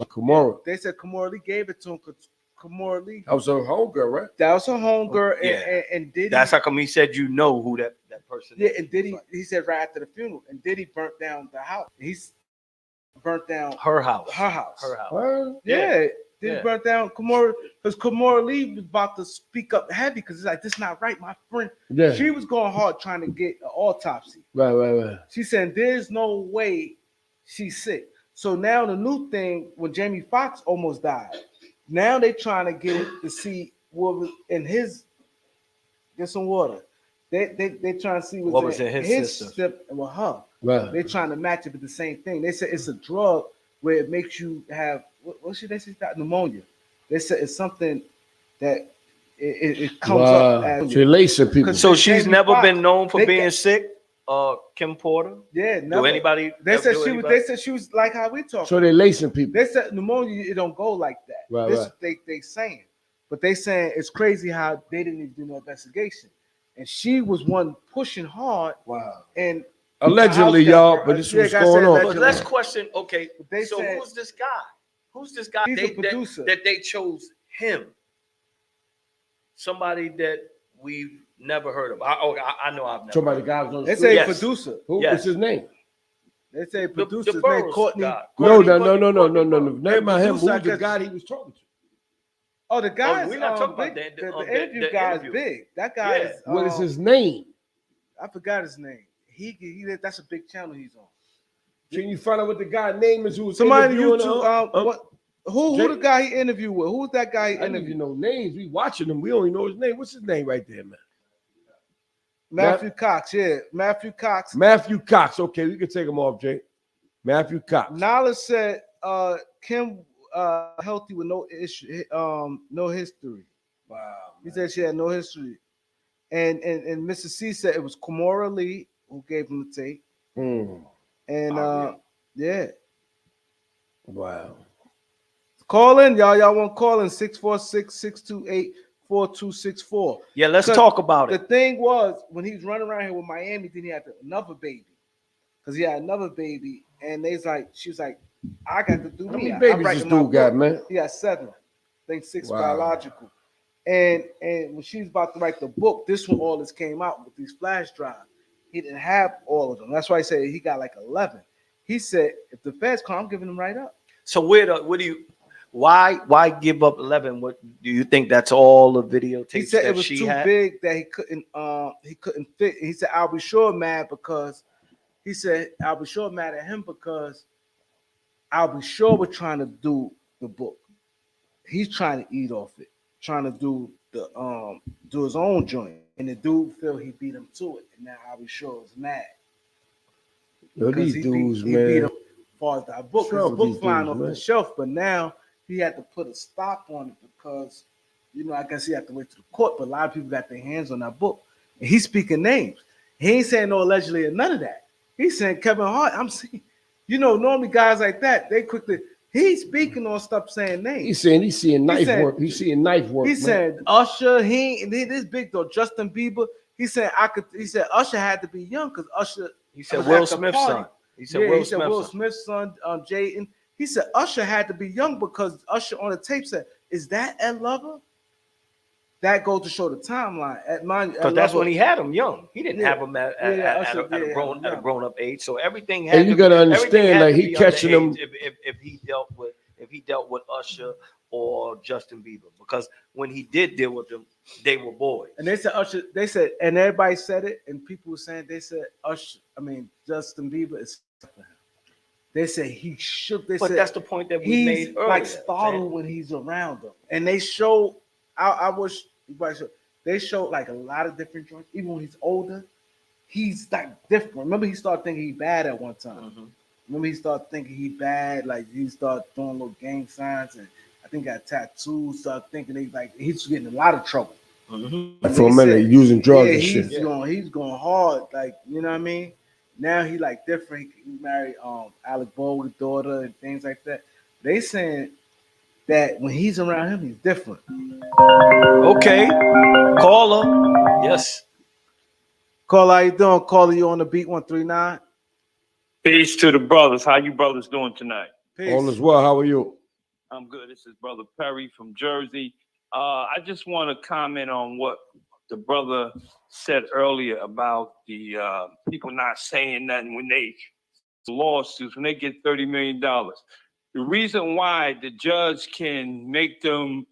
Kamora. They said Kamora Lee gave it to him because Kamora Lee. That was her homegirl, right? That was her homegirl. Yeah. And Diddy. That's how come he said you know who that person is. Yeah, and Diddy, he said right after the funeral, and Diddy burnt down the house. He's burnt down her house. Yeah. Diddy burnt down Kamora because Kamora Lee was about to speak up heavy because it's like, this is not right, my friend. Yeah. She was going hard trying to get an autopsy. Right. She said, there's no way she's sick. So now the new thing, when Jamie Foxx almost died, now they trying to get it to see what was in his. Get some water. They trying to see what was in his system and with her. Right. They trying to match it with the same thing. They said it's a drug where it makes you have what should they say? Pneumonia. They said it's something that it comes up as So lacing people. So she's never been known for being got, sick. Kim Porter. Yeah, never. Do anybody? They said do she anybody? was. They said she was like how we talk. So they're lacing people. They said pneumonia. It don't go like that. Right, this right. They saying, but they saying it's crazy how they didn't even do no investigation, and she was one pushing hard. Wow. And allegedly, y'all, but this is what's going on. But let's question. Okay, they so said, who's this guy? Who's this guy? He's a producer. That they chose him. Somebody that we've never heard of. I know I've never. Somebody guys on the They street. say Yes. producer. What's his name? They say The producer. His Burroughs name Courtney. guy. No. Burgess. Name about him. Who's producer, I the guess- guy he was talking to? Oh, the guy. we're not talking about big. that. The interview guy is big. That guy Yeah. is. What is his name? I forgot his name. He that's a big channel he's on. Can you find out what the guy's name is? Who was Somebody interviewing YouTube. What? Who Jay- the guy he interviewed with? Who's that guy he I don't interviewed? even know names. We watching him. We don't even know his name. What's his name right there, man? Matthew Cox. Yeah, Matthew Cox. Matthew Cox. Okay, we can take him off, Jay. Matthew Cox. Nala said Kim healthy with no issue, no history. Wow. He said she had no history. And Mr. C said it was Kamora Lee who gave him the tape. And yeah. Wow. Call in, y'all. Y'all want to call in 646-628-4264. Yeah, let's talk about The it. thing was when he was running around here with Miami, then he had another baby. Because he had another baby, and she was like, I got to do How me. many babies this dude got, man? He got 7. I think 6 Wow. biological. And when she was about to write the book, this one all this came out with these flash drives. He didn't have all of them. That's why he said he got like 11. He said, if the feds come, I'm giving them right up. So why give up 11? What do you think that's all the videotapes He said that it was she too had? big that he couldn't fit. He said, I'll be sure mad because he said, I'll be sure mad at him because I'll be sure we're trying to do the book. He's trying to eat off it, trying to do his own joint. And the dude felt he beat him to it. And now I'll be sure is mad. Yo, these He dudes, beat man. him as far as that book. What's wrong His with book these flying dudes, off man? the shelf, but now he had to put a stop on it because, I guess he had to wait to the court. But a lot of people got their hands on that book. And he's speaking names. He ain't saying no allegedly or none of that. He's saying Kevin Hart. I'm saying, normally guys like that, they quickly. He's speaking on stuff saying names. He's seeing knife work. He's seeing knife work. He man. said Usher. This big though. Justin Bieber. He said He said Usher had to be young because Usher. He said was Will at the Smith's party. son. He said Yeah, Will he said Smith's Will son. Smith's son, Jaden. He said Usher had to be young because Usher on the tape said, "Is that Ed Lover?" That goes to show the timeline. Because that's when he had him young. He didn't Yeah. have him at Usher, a grown up age. So everything had. And you to gotta be- everything understand, had like, to he be catching underage them- If he dealt with Usher or Justin Bieber, because when he did deal with them, they were boys. And they said Usher. They said, and everybody said it, and people were saying they said Justin Bieber is. They said he shook. They But said that's the point that we he's made earlier. like startled when he's around them, and they show. I wish they show like a lot of different joints. Even when he's older, he's like different. Remember, he started thinking he bad at one time. Mm-hmm. Remember, he started thinking he bad. Like he started throwing little gang signs, and I think got tattoos. Started thinking he's getting in a lot of trouble. Mm-hmm. Like, for a minute, using drugs and shit. He's going hard. Like, you know what I mean? Now he like different. He married Alec Baldwin's daughter and things like that. They saying that when he's around him, he's different. Okay, caller. Yes. Caller, how you doing? Caller, you on the beat 139? Peace to the brothers. How you brothers doing tonight? Peace. All is well. How are you? I'm good. This is Brother Perry from Jersey. I just want to comment on what the brother said earlier about the people not saying nothing when they lawsuits, when they get $30 million. The reason why the judge can make them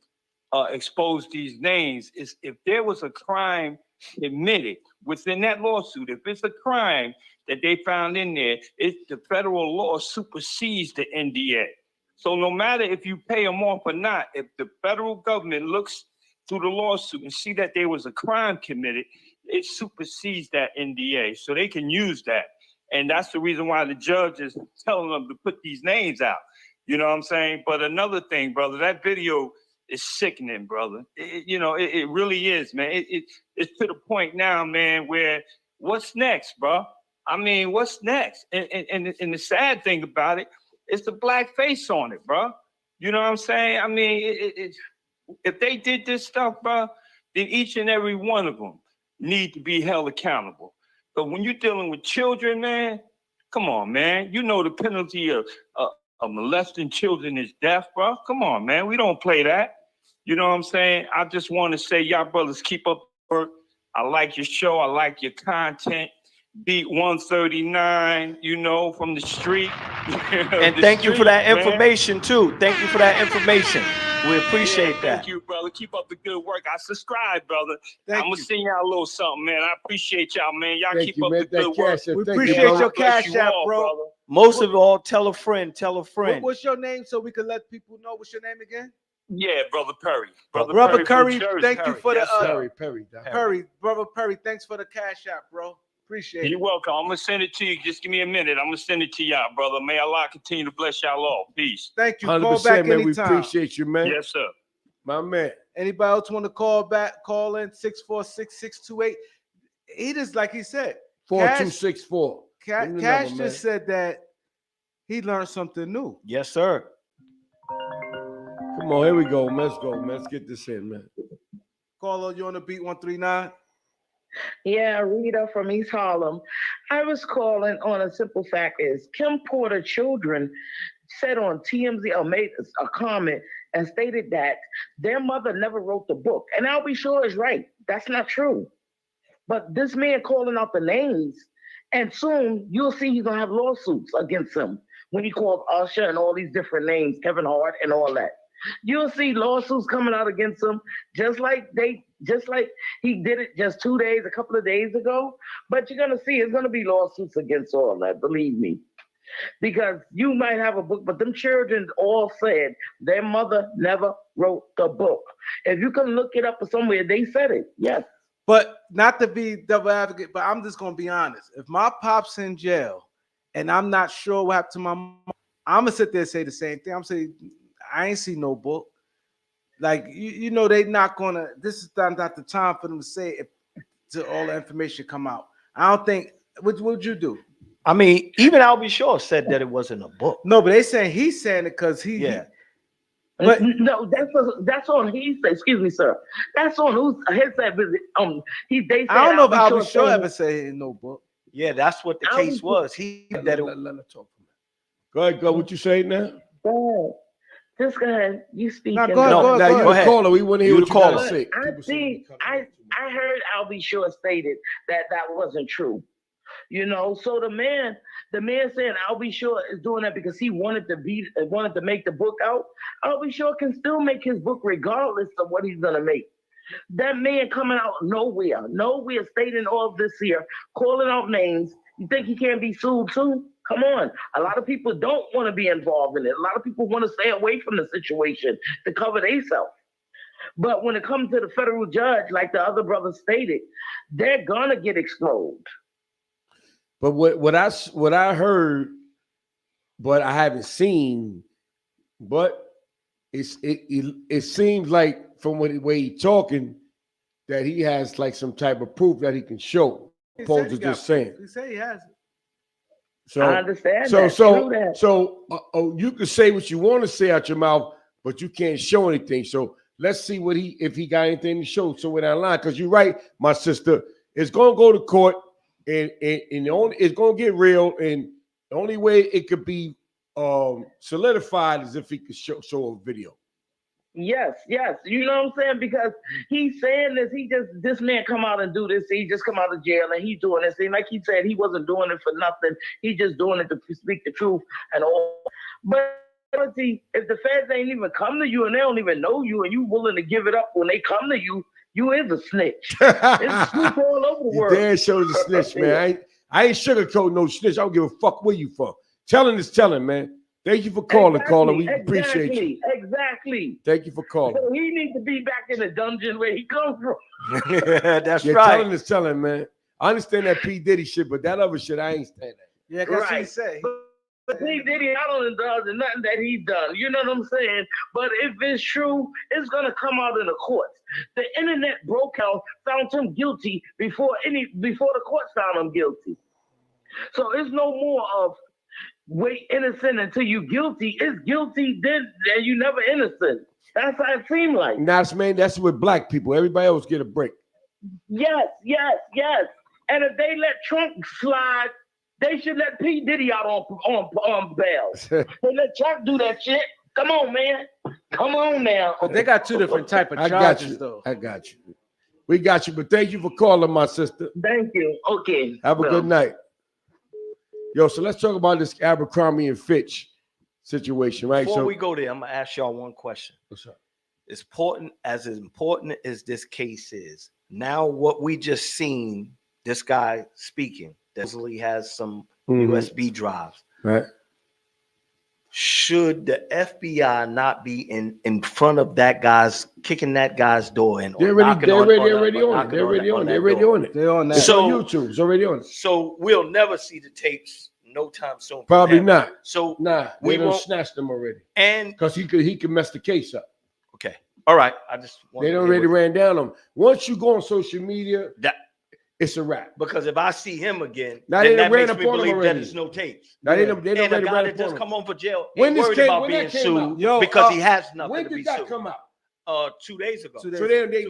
expose these names is if there was a crime committed within that lawsuit, if it's a crime that they found in there, the federal law supersedes the NDA. So no matter if you pay them off or not, if the federal government looks through the lawsuit and see that there was a crime committed, it supersedes that NDA. So they can use that. And that's the reason why the judge is telling them to put these names out. You know what I'm saying? But another thing, brother, that video is sickening, brother. It really is, man. It's to the point now, man, where what's next, bro? I mean, what's next? And the sad thing about it, it's the black face on it, bro. You know what I'm saying? I mean, if they did this stuff, bro, then each and every one of them need to be held accountable. But when you're dealing with children, man, come on, man. You know the penalty of molesting children is death, bro. Come on, man. We don't play that. You know what I'm saying? I just want to say, y'all brothers, keep up the work. I like your show. I like your content. Beat 139, from the street. And thank you for that information, too. Thank you for that information. We appreciate that. Thank you, brother. Keep up the good work. I subscribe, brother. I'm going to send y'all a little something, man. I appreciate y'all, man. Y'all keep up the good work. We appreciate your cash app, bro. Most of all, tell a friend. Tell a friend. What's your name so we can let people know? What's your name again? Yeah, Brother Perry. Brother Curry, thank you for the Perry. Brother Perry, thanks for the cash app, bro. Appreciate it. You're welcome. I'm gonna send it to you. Just give me a minute. I'm gonna send it to y'all, brother. May Allah continue to bless y'all all. Peace. Thank you. Call back man. anytime. We appreciate you, man. Yes, sir. My man. Anybody else want to call back? Call in 646-628. He just, like he said, 4264. Cash just said that he learned something new. Yes, sir. Come on, here we go. Let's go, man. Let's get this in, man. Caller, you on the beat 139? Yeah, Rita from East Harlem. I was calling on a simple fact is Kim Porter children said on TMZ or made a comment and stated that their mother never wrote the book. And I'll be sure is right. That's not true. But this man calling out the names, and soon you'll see he's gonna have lawsuits against him when he called Usher and all these different names, Kevin Hart and all that. You'll see lawsuits coming out against him, just like he did it just a couple of days ago. But you're gonna see it's gonna be lawsuits against all that, believe me. Because you might have a book, but them children all said their mother never wrote the book. If you can look it up somewhere, they said it. Yes. But not to be double advocate, but I'm just gonna be honest. If my pop's in jail and I'm not sure what happened to my mom, I'm gonna sit there and say the same thing. I'm saying I ain't see no book. Like they not gonna. This is not the time for them to say it to all the information come out. I don't think. What would you do? I mean, even I'll be sure said that it wasn't a book. No, but they saying he's saying it because he. Yeah. But no, that's on he said. Excuse me, sir. That's on who's his said. They said, I don't know if I'll be sure ever say in no book. Yeah, that's what the case was. He that it. Let her talk. Go ahead, go. What you say now? Go ahead. Just go ahead. You speak. Now, go ahead. Caller. We want to hear what you got to say. I heard I'll be sure stated that wasn't true. So the man saying I'll be sure is doing that because he wanted to make the book out. I'll be sure can still make his book regardless of what he's gonna make. That man coming out nowhere stating all of this here, calling out names. You think he can't be sued too? Come on. A lot of people don't want to be involved in it. A lot of people want to stay away from the situation to cover themselves. But when it comes to the federal judge, like the other brother stated, they're gonna get exposed. But what I heard, but I haven't seen, but it seems like from the way he's talking that he has like some type of proof that he can show, opposed to just saying. He say he has it. So I understand. So you can say what you want to say out your mouth, but you can't show anything. So let's see if he got anything to show. So we're not lying, because you're right, my sister. It's gonna go to court, and it's gonna get real. And the only way it could be solidified is if he could show a video. Yes. You know what I'm saying? Because he's saying this man come out and do this. He just come out of jail and he's doing this. And like he said, he wasn't doing it for nothing. He's just doing it to speak the truth and all. But if the feds ain't even come to you and they don't even know you and you willing to give it up when they come to you, you is a snitch. It's snitch all over the world. Dad shows a snitch, man. I ain't sugarcoat no snitch. I don't give a fuck where you from. Telling is telling, man. Thank you for calling, caller. We appreciate you. Exactly. Thank you for calling. So he needs to be back in the dungeon where he comes from. That's right. Telling is telling, man. I understand that P.Diddy shit, but that other shit, I ain't stand that. Yeah, because he said. But P.Diddy, I don't know nothing that he done. You know what I'm saying? But if it's true, it's gonna come out in the courts. The internet broke out, found him guilty before the courts found him guilty. So it's no more of wait innocent until you guilty. It's guilty then you never innocent. That's how it seemed like. And that's with black people. Everybody else get a break. Yes. And if they let Trump slide, they should let P.Diddy out on bail. They let Trump do that shit. Come on, man. Come on now. But they got two different type of charges, though. I got you. We got you, but thank you for calling, my sister. Thank you. Okay. Have a good night. Yo, so let's talk about this Abercrombie and Fitch situation, right? Before we go there, I'm gonna ask y'all one question. What's up? Important as this case is, now what we just seen, this guy speaking, definitely has some USB drives. Right. Should the FBI not be in front of that guy's, kicking that guy's door in? They're already on it. They're already on it. They're on that. It's on YouTube. It's already on it. So we'll never see the tapes no time soon. Probably not. So we done snatched them already. And because he could mess the case up. Okay. All right. I just they already ran down them. Once you go on social media, it's a wrap. Because if I see him again, now then they that ran makes up me on him believe already. that there's no tapes. Now they and a guy that just come home for jail when ain't this worried came, about when being that came sued out, yo, because he has nothing when to be did that sued. come out? 2 days ago. So they already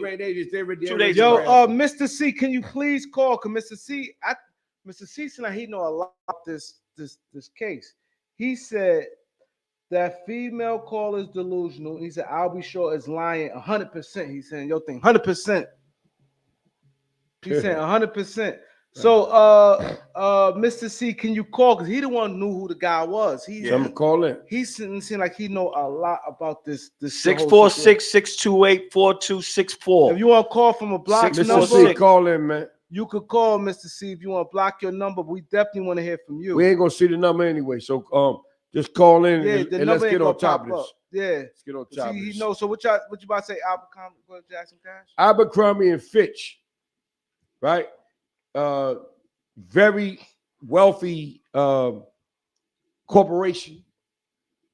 2 days ago. ago. Mr. C, can you please call? Cause Mr. C said he know a lot about this case. He said that female caller is delusional. He said I'll be sure is lying 100%. He said yo thing 100%. He said 100%. So Mr. C, can you call? Because he the one who knew who the guy was. I'm calling. He seemed like he know a lot about this. 646-628-4264. If you want to call from a block Mr. number, C, call in, man. You could call Mr. C if you want to block your number. But we definitely want to hear from you. We ain't gonna see the number anyway, so just call in and let's get on top of this. Yeah, let's get on top of this. He knows. So what you about to say? Abercrombie, Jackson Cash? Abercrombie and Fitch, right? Very wealthy corporation,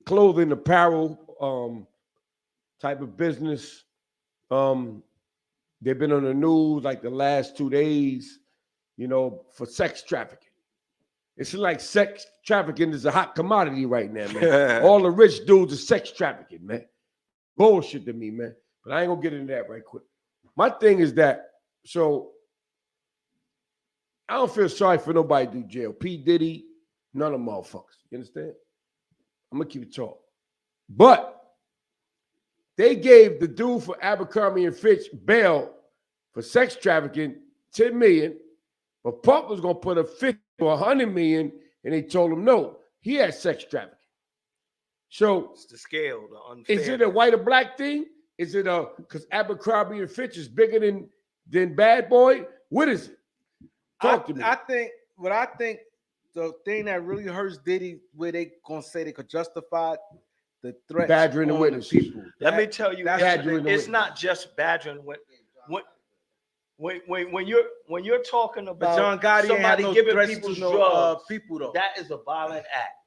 clothing, apparel type of business. They've been on the news like the last 2 days, for sex trafficking. It's like sex trafficking is a hot commodity right now, man. All the rich dudes are sex trafficking, man. Bullshit to me, man. But I ain't gonna get into that right quick. My thing is that, so I don't feel sorry for nobody to do jail. P.Diddy, none of them motherfuckers. You understand? I'm gonna keep it tall. But they gave the dude for Abercrombie and Fitch bail for sex trafficking, $10 million. But Pump was gonna put a $50 or $100 million, and they told him no. He had sex trafficking. So it's the scale, the unfair. Is it a white or black thing? Is it because Abercrombie and Fitch is bigger than Bad Boy? What is it? Talk to me. I think the thing that really hurts Diddy, where they gonna say they could justify the threat, badgering the witnesses. Let me tell you, it's not just badgering. When you're talking about John Gotti somebody no giving threats people to drugs, people though, that is a violent act.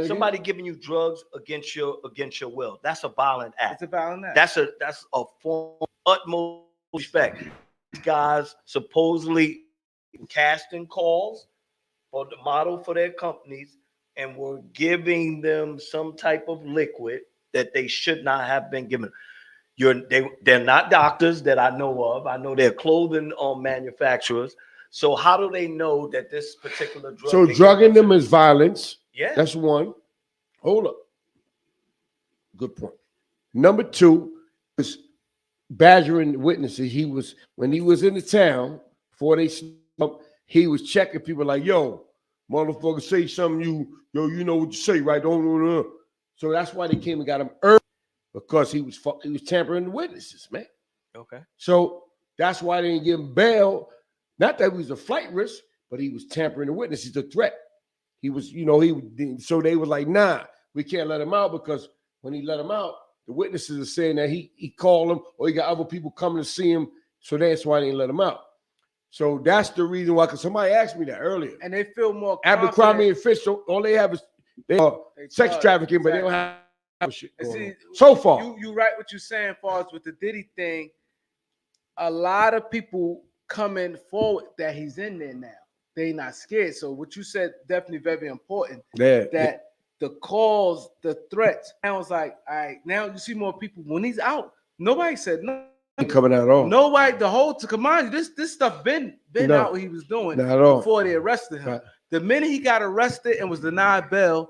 Somebody giving you drugs against your will, that's a violent act. It's a violent act. That's a form of utmost respect. These guys supposedly casting calls for the model for their companies and were giving them some type of liquid that they should not have been given. They're not doctors that I know of. I know they're clothing manufacturers. So how do they know that this particular drug? So drugging them is violence. Yeah, that's one. Hold up. Good point. Number two is badgering witnesses. When he was in the town before they stopped, he was checking people like, yo, motherfucker, say something. You know what you say, right? Don't. So that's why they came and got him early, because he was tampering the witnesses, man. Okay. So that's why they didn't give him bail. Not that he was a flight risk, but he was tampering the witnesses. He's a threat. He was, so they were like, nah, we can't let him out, because when he let him out, the witnesses are saying that he called him or he got other people coming to see him. So that's why they didn't let him out. So that's the reason why, because somebody asked me that earlier. And they feel more Abercrombie and Fitch, so all they have is, They are sex charge, trafficking, but they exactly. don't have shit And going see, on. So far. you right what you're saying, far as with the Diddy thing. A lot of people coming forward that he's in there now. They not scared. So what you said definitely very important. Yeah. That the calls, the threats. Now it's like, all right, now you see more people when he's out. Nobody said no. Coming out at all. Nobody, the whole to command you. This stuff been No, out what he was doing not at all. before they arrested him. Right. The minute he got arrested and was denied bail,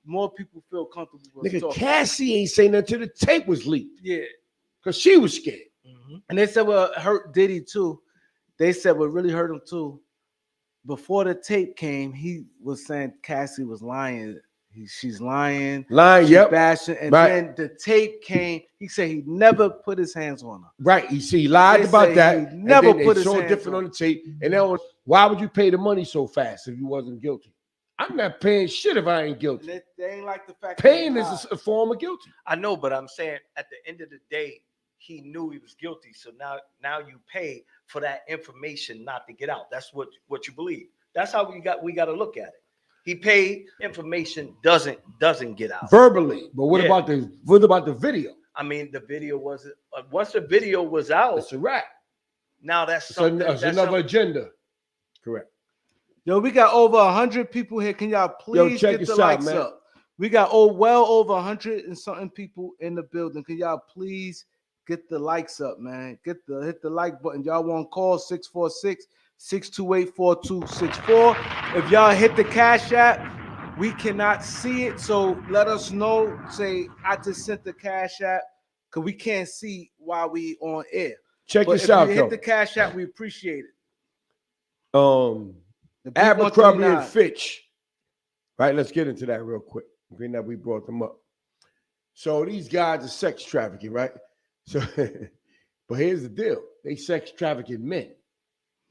more people feel comfortable with Nigga, talking. Cassie ain't saying nothing till the tape was leaked. Yeah. Because she was scared. And they said what hurt Diddy too. They said what really hurt him too. Before the tape came, he was saying Cassie was lying. She's lying. Lying, she's yep. bashing. And Right. then the tape came. He said he never put his hands on her. Right. You see, he lied They about say that. he never and then put they his saw it hands different on on the tape. And then why would you pay the money so fast if you wasn't guilty? I'm not paying shit if I ain't guilty. They ain't like the fact Paying that is a form of guilty. I know, but I'm saying at the end of the day, he knew he was guilty. So now you pay for that information not to get out. That's what you believe. That's how we got to look at it. He paid, information doesn't get out Verbally. But what Yeah. about the video? I mean, the video was once the video was out. It's a wrap. Now that's It's something. another that's something- agenda. Correct. Yo, we got over 100 people here. Can y'all please check get this the out, likes man. up? We got well over 100 and something people in the building. Can y'all please get the likes up, man? Hit the like button. Y'all want to call 646-628-4264. If y'all hit the Cash App, we cannot see it. So let us know. Say, I just sent the Cash App because we can't see while we on air. Check But this if out, you though. hit the Cash App, we appreciate it. The Big Abercrombie and 139. Fitch. Right, let's get into that real quick. Okay, now we brought them up. So these guys are sex trafficking, right? So, but here's the deal: they sex trafficking men.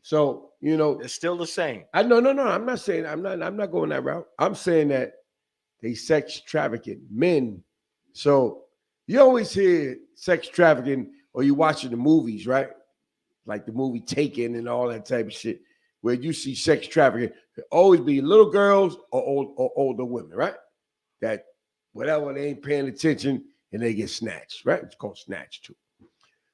So it's still the same. No. I'm not saying I'm not going that route. I'm saying that they sex trafficking men. So you always hear sex trafficking, or you watching the movies, right? Like the movie Taken and all that type of shit, where you see sex trafficking. There always be little girls or older women, right? That whatever, they ain't paying attention and they get snatched, right? It's called snatch too.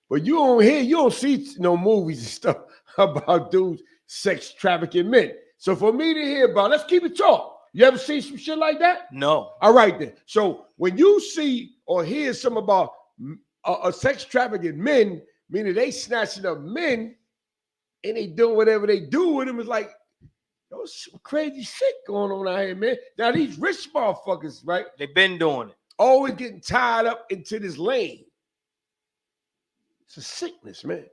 But you don't see no movies and stuff about dudes sex trafficking men. So for me to hear about, let's keep it talk. You ever see some shit like that? No. All right then. So when you see or hear something about a sex trafficking men, meaning they snatching up men and they doing whatever they do with them, it's like, some crazy shit going on out here, man. Now these rich motherfuckers, right? They've been doing it. Always getting tied up into this lane. It's a sickness, man.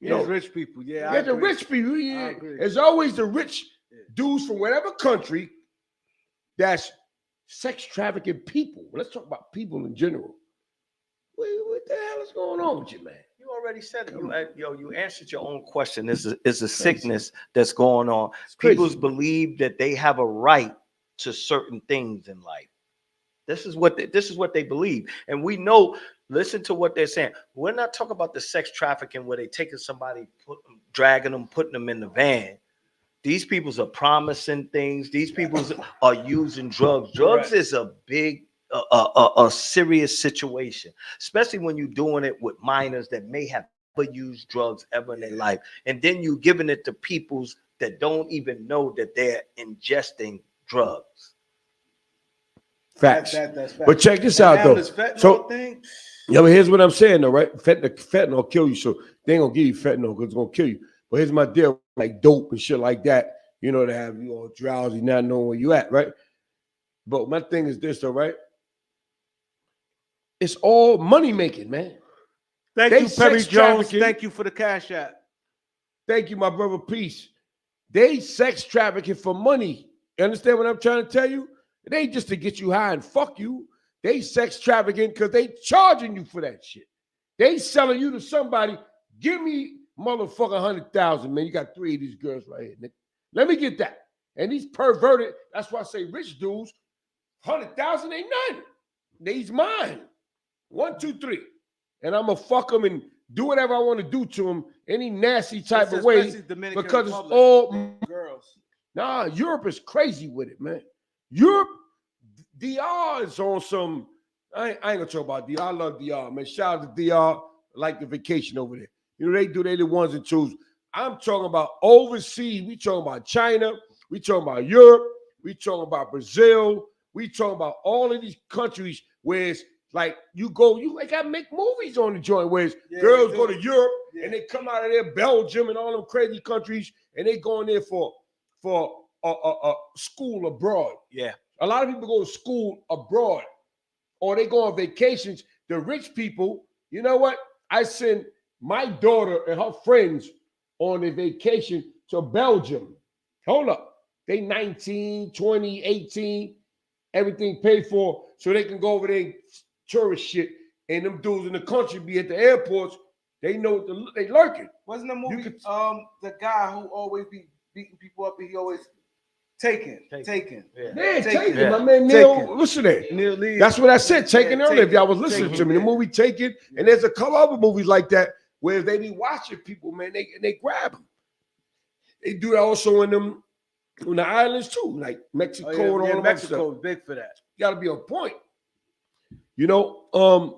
It's rich people. Yeah, Yeah, the rich people. I Yeah. agree. There's always the rich dudes from whatever country that's sex trafficking people. Let's talk about people in general. What the hell is going on with you, man? You already said it. You answered your own question. It's a sickness that's going on. People believe that they have a right to certain things in life. This is what they believe, and we know. Listen to what they're saying. We're not talking about the sex trafficking where they taking somebody, dragging them, putting them in the van. These peoples are promising things. These peoples are using drugs. Drugs is a big, a serious situation, especially when you're doing it with minors that may have never used drugs ever in their life, and then you giving it to peoples that don't even know that they're ingesting drugs. Facts. That's facts. But check this out, though. So, thing, yeah, but here's what I'm saying, though, right? Fentanyl kill you, so they ain't gonna give you fentanyl because it's gonna kill you. But here's my deal, like dope and shit like that, to have you all drowsy, not knowing where you at, right? But my thing is this, though, right? It's all money making, man. Thank you, Perry Jones. Thank you for the Cash App. Thank you, my brother. Peace. They sex trafficking for money. You understand what I'm trying to tell you? It ain't just to get you high and fuck you. They sex trafficking because they charging you for that shit. They selling you to somebody. Give me motherfucking 100,000, man. You got 3 of these girls right here, nigga. Let me get that. And these perverted, that's why I say rich dudes, 100,000 ain't nothing. They's mine. 1, 2, 3. And I'm going to fuck them and do whatever I want to do to them any nasty type of way because it's all girls. Nah, Europe is crazy with it, man. Europe, DR is on some. I ain't gonna talk about DR. I love DR, man. Shout out to DR. Like the vacation over there. You know, they do they the ones and twos. I'm talking about overseas. We talking about China. We talking about Europe. We talking about Brazil. We talking about all of these countries where it's like you gotta make movies on the joint where girls go to Europe and they come out of there, Belgium and all them crazy countries, and they go in there for a school abroad. Yeah. A lot of people go to school abroad or they go on vacations. The rich people, you know what? I send my daughter and her friends on a vacation to Belgium. Hold up. They 19, 20, 18, everything paid for so they can go over there and tourist shit. And them dudes in the country be at the airports. They know they lurking. Wasn't the movie the guy who always be beating people up and he always taken. Yeah, Taken. My man Neil, listen to that. Neil Lee. That's what I said, Taken earlier. If y'all was listening Taken, to me, the movie Taken, and there's a couple other movies like that where they be watching people, man, they grab them. They do that also in them on the islands too, like Mexico and all of Mexico is big for that. You gotta be on point. You know,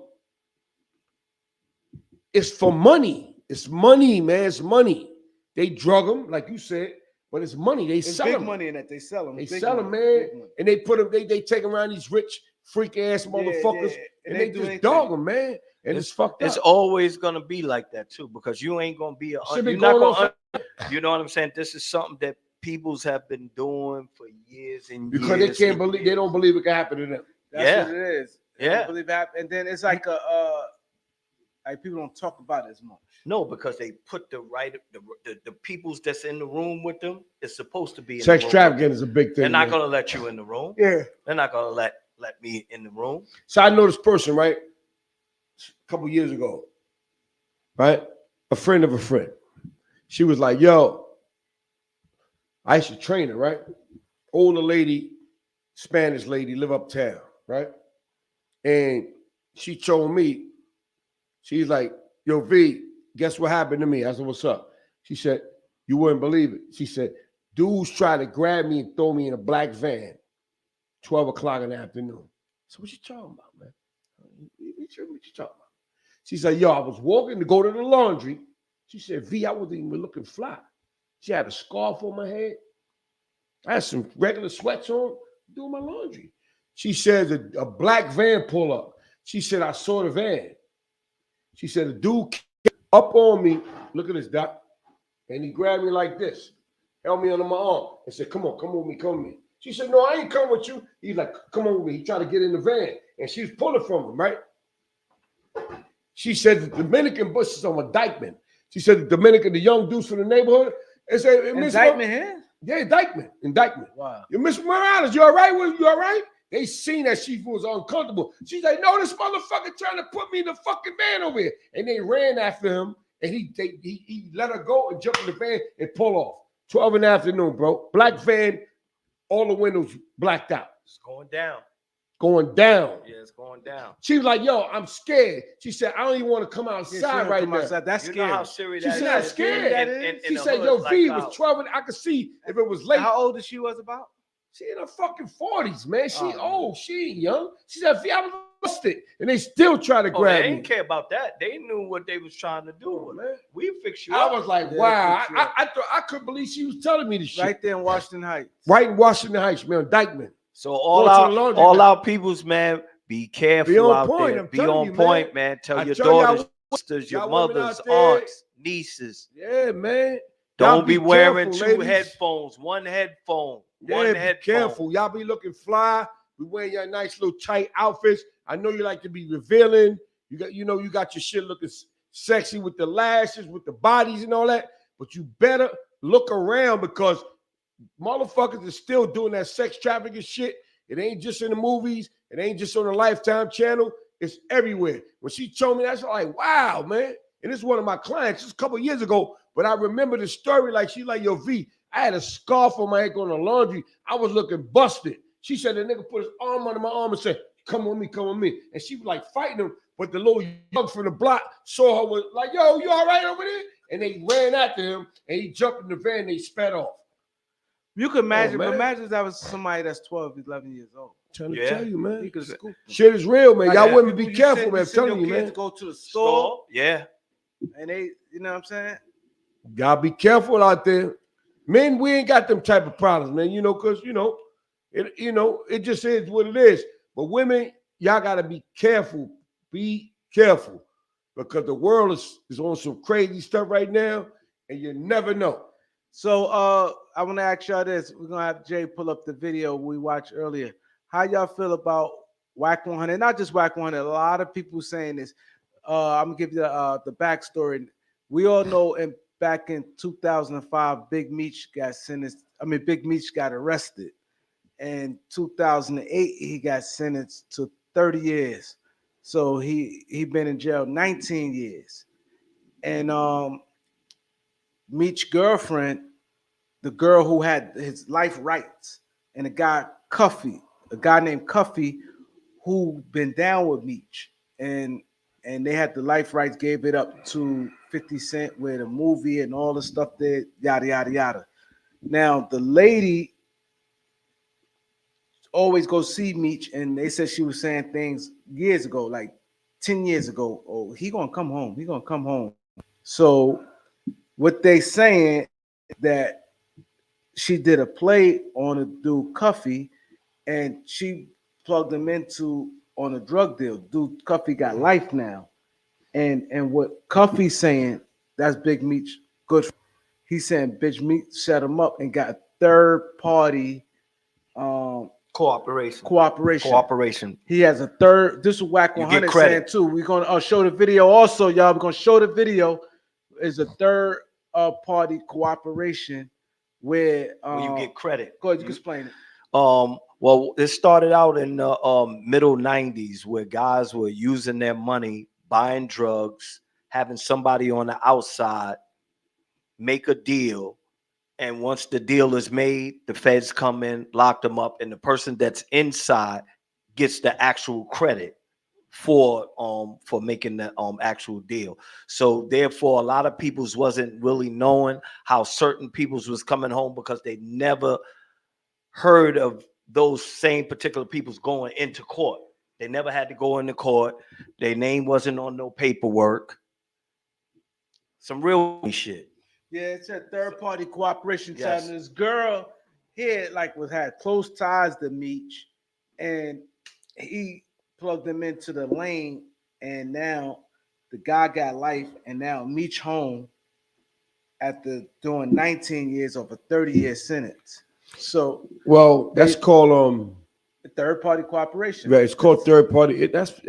it's for money. It's money, man. It's money. They drug them, like you said, but it's money. They sell big them. money in that. They sell them. They sell them, man. And they put them. They take around these rich, freak ass motherfuckers, and they just dog them, man. And it's fucked up. It's always gonna be like that too, because you ain't gonna be you're not gonna. You know what I'm saying? This is something that peoples have been doing for years and years. Because they can't believe, they don't believe it can happen to them. That's what it is. They don't believe that. And then it's like like people don't talk about it as much. No, because they put the peoples that's in the room with them is supposed to be in Sex the room. trafficking is a big thing. They're not man. gonna let you in the room. Yeah. They're not gonna let me in the room. So I know this person, right? A couple years ago, right? A friend of a friend. She was like, yo, I used to train her, right? Older lady, Spanish lady, live uptown, right? And she told me, she's like, yo, V, guess what happened to me? I said, what's up? She said, you wouldn't believe it. She said, dudes tried to grab me and throw me in a black van, 12 o'clock in the afternoon. So what you talking about, man? What you talking about? She said, yo, I was walking to go to the laundry. She said, V, I wasn't even looking fly. She had a scarf on my head. I had some regular sweats on, doing my laundry. She said a black van pull up. She said, I saw the van. She said, the dude came up on me. Look at this, Doc. And he grabbed me like this, held me under my arm and said, come on, come with me, come with me. She said, no, I ain't come with you. He's like, come on with me. He tried to get in the van. And she was pulling from him, right? She said the Dominican bushes on a Dykeman. She said the Dominican, the young dudes from the neighborhood. Indictment here? Yeah, indictment. Wow. You Miss Morales, you all right? You all right? They seen that she was uncomfortable. She's like, no, this motherfucker trying to put me in the fucking van over here. And they ran after him, and he let her go and jump in the van and pull off. 12 in the afternoon, bro. Black van, all the windows blacked out. It's going down. Going down. Yeah, it's going down. She was like, yo, I'm scared. She said, I don't even want to come outside right now. That's scary. You know how serious that is? She said, I'm scared. She said, hood, yo, like V was 12, and I could see if it was late. How old is she was about? She in her fucking 40s, man. She old. She ain't young. She said, V, I was busted. And they still try to grab they me. didn't care about that. They knew what they was trying to do. Man. We fix you I up. was like, wow. I thought I couldn't believe she was telling me this shit. Right there in Washington Heights. Right in Washington Heights, man. Dykeman. So all our peoples, man, be careful Be on out point, there. I'm Be telling on you, point, man. man. Tell I your tell y'all daughters, sisters, your y'all women mothers, out there. aunts, nieces. Yeah, man. Don't Y'all be be wearing careful, two ladies. headphones, one headphone, Yeah, one be headphone. careful. Y'all be looking fly. We wearing your nice little tight outfits. I know you like to be revealing. You got your shit looking sexy with the lashes, with the bodies and all that. But you better look around because motherfuckers are still doing that sex trafficking shit. It ain't just in the movies. It ain't just on the Lifetime channel. It's everywhere. When she told me that, I was like, wow, man. And this is one of my clients just a couple of years ago. But I remember the story like she like, yo, V, I had a scarf on my head going to laundry. I was looking busted. She said the nigga put his arm under my arm and said, come with me, come with me. And she was like fighting him. But the little young from the block saw her was like, yo, you all right over there? And they ran after him and he jumped in the van and they sped off. You could imagine, man. imagine if that was somebody that's 12, 11 years old. Trying to tell you, man. He could scoop. Shit is real, man. Like, Y'all women people, be you careful, send- man. I'm send telling your you, kids man. Go to the store. Yeah. And they, you know what I'm saying? Y'all be careful out there. Men, we ain't got them type of problems, man. Because it just is what it is. But women, y'all gotta be careful. Be careful. Because the world is on some crazy stuff right now, and you never know. So I want to ask y'all this. We're gonna have Jay pull up the video we watched earlier. How y'all feel about Wack 100? Not just Wack 100. A lot of people saying this. I'm gonna give you the backstory. We all know back in 2005, Big Meech got sentenced. Big Meech got arrested. In 2008, he got sentenced to 30 years. So he been in jail 19 years. And Meech's girlfriend, the girl who had his life rights, and a guy named Cuffy, who been down with Meech, and they had the life rights, gave it up to 50 Cent with a movie and all the stuff there, yada yada yada. Now the lady always go see Meech, and they said she was saying things years ago, like 10 years ago. Oh, he gonna come home. He gonna come home. So what they saying that she did a play on a dude Cuffy, and she plugged him into on a drug deal. Dude Cuffy got life now, and what Cuffy's saying, that's Big Meech good. He's saying Big Meech set him up and got a third party cooperation. He has a third. This is Wack 100 saying too. We're gonna show the video also, y'all. We're gonna show the video. Is a third party cooperation where you get credit. Go ahead, you can explain it. Well, it started out in the middle 90s where guys were using their money, buying drugs, having somebody on the outside make a deal. And once the deal is made, the feds come in, lock them up, and the person that's inside gets the actual credit for making the actual deal. So therefore, a lot of people's wasn't really knowing how certain people's was coming home because they never heard of those same particular people's going into court. They never had to go into court. Their name wasn't on no paperwork. Some real shit. Yeah, it's a third party cooperation. Yes. This girl here had close ties to Meech, and he plugged them into the lane, and now the guy got life, and now Meech home after doing 19 years of a 30-year sentence. So that's called third party cooperation. Right, it's called third party. That's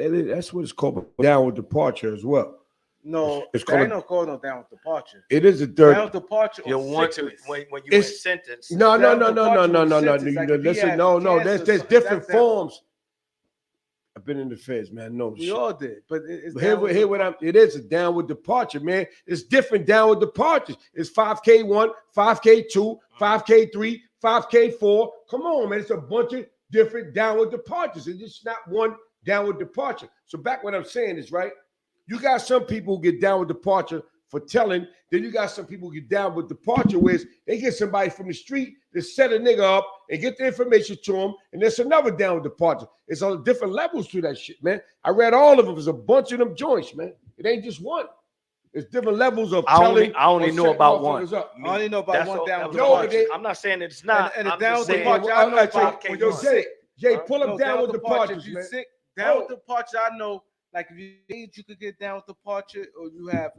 what it's called. Downward departure as well. No, it's called no downward departure. It is a third downward departure. You want to when you're in sentence. No. Listen, no. There's different forms. I've been in the feds, man. No, we all did, but it is a downward departure, man. It's different downward departures. It's 5K1, 5K2, 5K3, 5K4. Come on, man. It's a bunch of different downward departures. It's just not one downward departure. So back what I'm saying is, right, you got some people who get downward departure for telling. Then you got some people who get downward departure where they get somebody from the street to set a nigga up and get the information to him, and there's another downward departure. It's on different levels to that shit, man. I read all of them. There's a bunch of them joints, man. It ain't just one. It's different levels of telling. I only know about one. I only know about one downward departure. I'm not saying it's not. And the downward departure, I know about Jay, pull up downward departures, man. Downward departure, I know. Like if you could get down with departure, or you have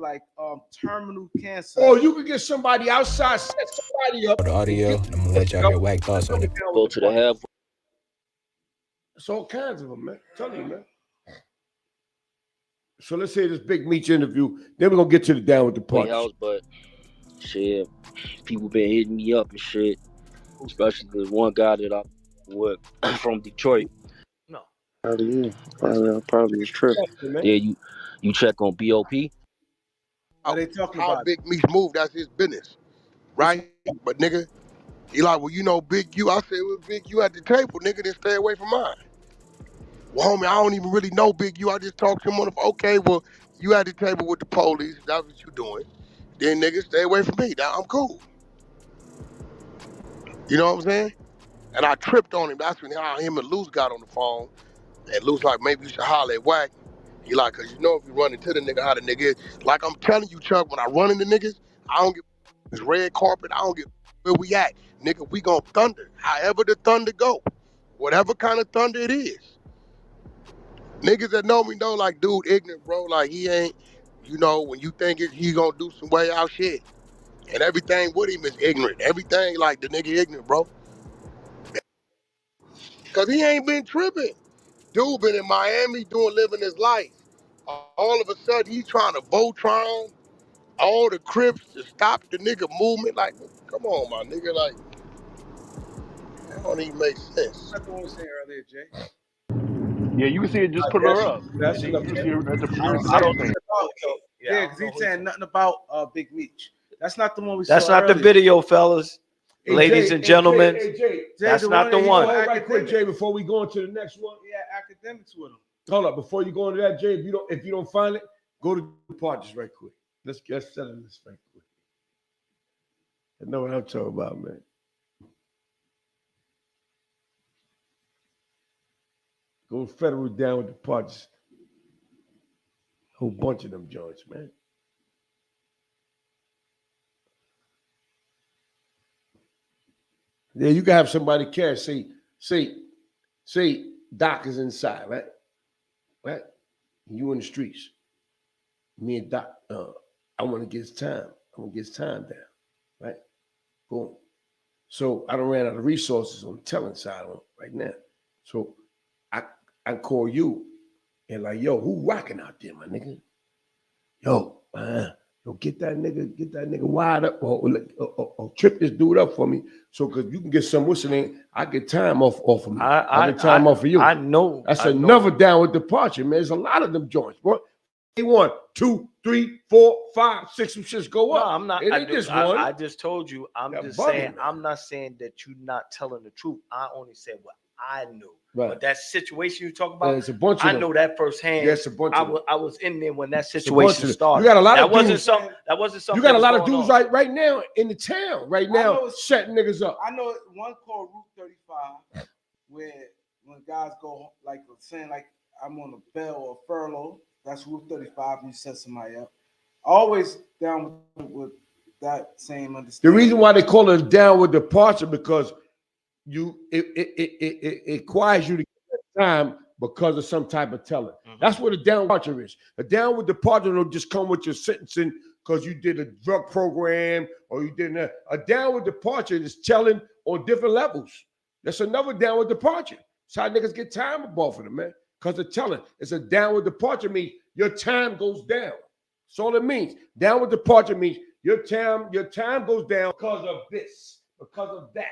terminal cancer. Or you could get somebody outside, set somebody up. The audio, I'm gonna let y'all hear Wack thoughts on it. Go to the half. It's all kinds of them, man. I'm telling you, man. So let's say this Big Meech interview. Then we're gonna get to the downward departure. House, but shit, people been hitting me up and shit. Especially the one guy that I with from Detroit. Probably is true. Yeah, you check on BOP. Are they talking how about Big Meech move? That's his business, right? But nigga, he like, well, you know, Big U. I said, well, Big U at the table, nigga. Then stay away from mine. Well, homie, I don't even really know Big U. I just talked to him on the phone. Okay, well, you at the table with the police. That's what you doing. Then nigga, stay away from me. Now I'm cool. You know what I'm saying? And I tripped on him. That's when him and Luce got on the phone. And Luce like, maybe you should holler at Wack. He like, cause you know if you run into the nigga, how the nigga is. Like I'm telling you, Chuck, when I run into niggas, I don't get this red carpet. I don't get where we at. Nigga, we gon' thunder. However the thunder go. Whatever kind of thunder it is. Niggas that know me know like, dude, ignorant, bro. Like he ain't, you know, when you think he gonna do some way out shit. And everything with him is ignorant. Everything like the nigga ignorant, bro. Cause he ain't been tripping. Dude been in Miami living his life. All of a sudden he trying to Voltron all the Crips to stop the nigga movement. Like, come on, my nigga. Like, that don't even make sense. That's what I was saying earlier, Jay. Yeah, you can see it. Just put her up. That's You what can I'm see her at the premiere I don't thing. Yeah, because he's saying nothing about Big Meech. That's not the one we That's saw not the earlier. video, fellas. Hey, Ladies Jay, and gentlemen, Jay, that's the not the that one. Hold on right quick, Jay, before we go into the next one. He had academics with him. Hold up, before you go into that, Jay, if you don't find it, go to the parties right quick. Let's settle this right quick. I know what I'm talking about, man. Go federal down with the parties. Whole bunch of them joints, man. Yeah, you can have somebody care. Say Doc is inside, right? Right? You in the streets. Me and Doc, I want to get his time. I want to get his time down, right? Boom. So I don't ran out of resources on the telling side on right now. So I call you and like, yo, who rocking out there, my nigga? Yo, get that nigga wide up or trip this dude up for me. So cause you can get some whistling, I get time off of me. I get time off of you. I know. That's another downward departure, man. There's a lot of them joints, bro. They 1, 2, 3, 4, 5, 6, some shits go up. No, I'm not. I just told you. I'm just saying. I'm not saying that you're not telling the truth. I only said what I knew. Right. But that situation you talk about, There's a bunch of I them. know that firsthand. Yes, a bunch of them. I was in there when that It's a bunch situation of them. started. You got a lot of wasn't dudes. something. That wasn't something. You got a that lot was of going dudes on. right now in the town right now setting niggas up. I know one called Route 35 where when guys go like saying like I'm on a bell or furlough, that's Route 35 and you set somebody up. Always down with that same The understanding. reason why they call it a downward departure because it requires you to get time because of some type of telling. That's what a downward departure is. A downward departure don't just come with your sentencing because you did a drug program or you did a downward departure is telling on different levels. That's another downward departure. That's how niggas get time above them, man. Because of telling. It's a downward departure means your time goes down. That's all it means. Downward departure means your time goes down because of this, because of that.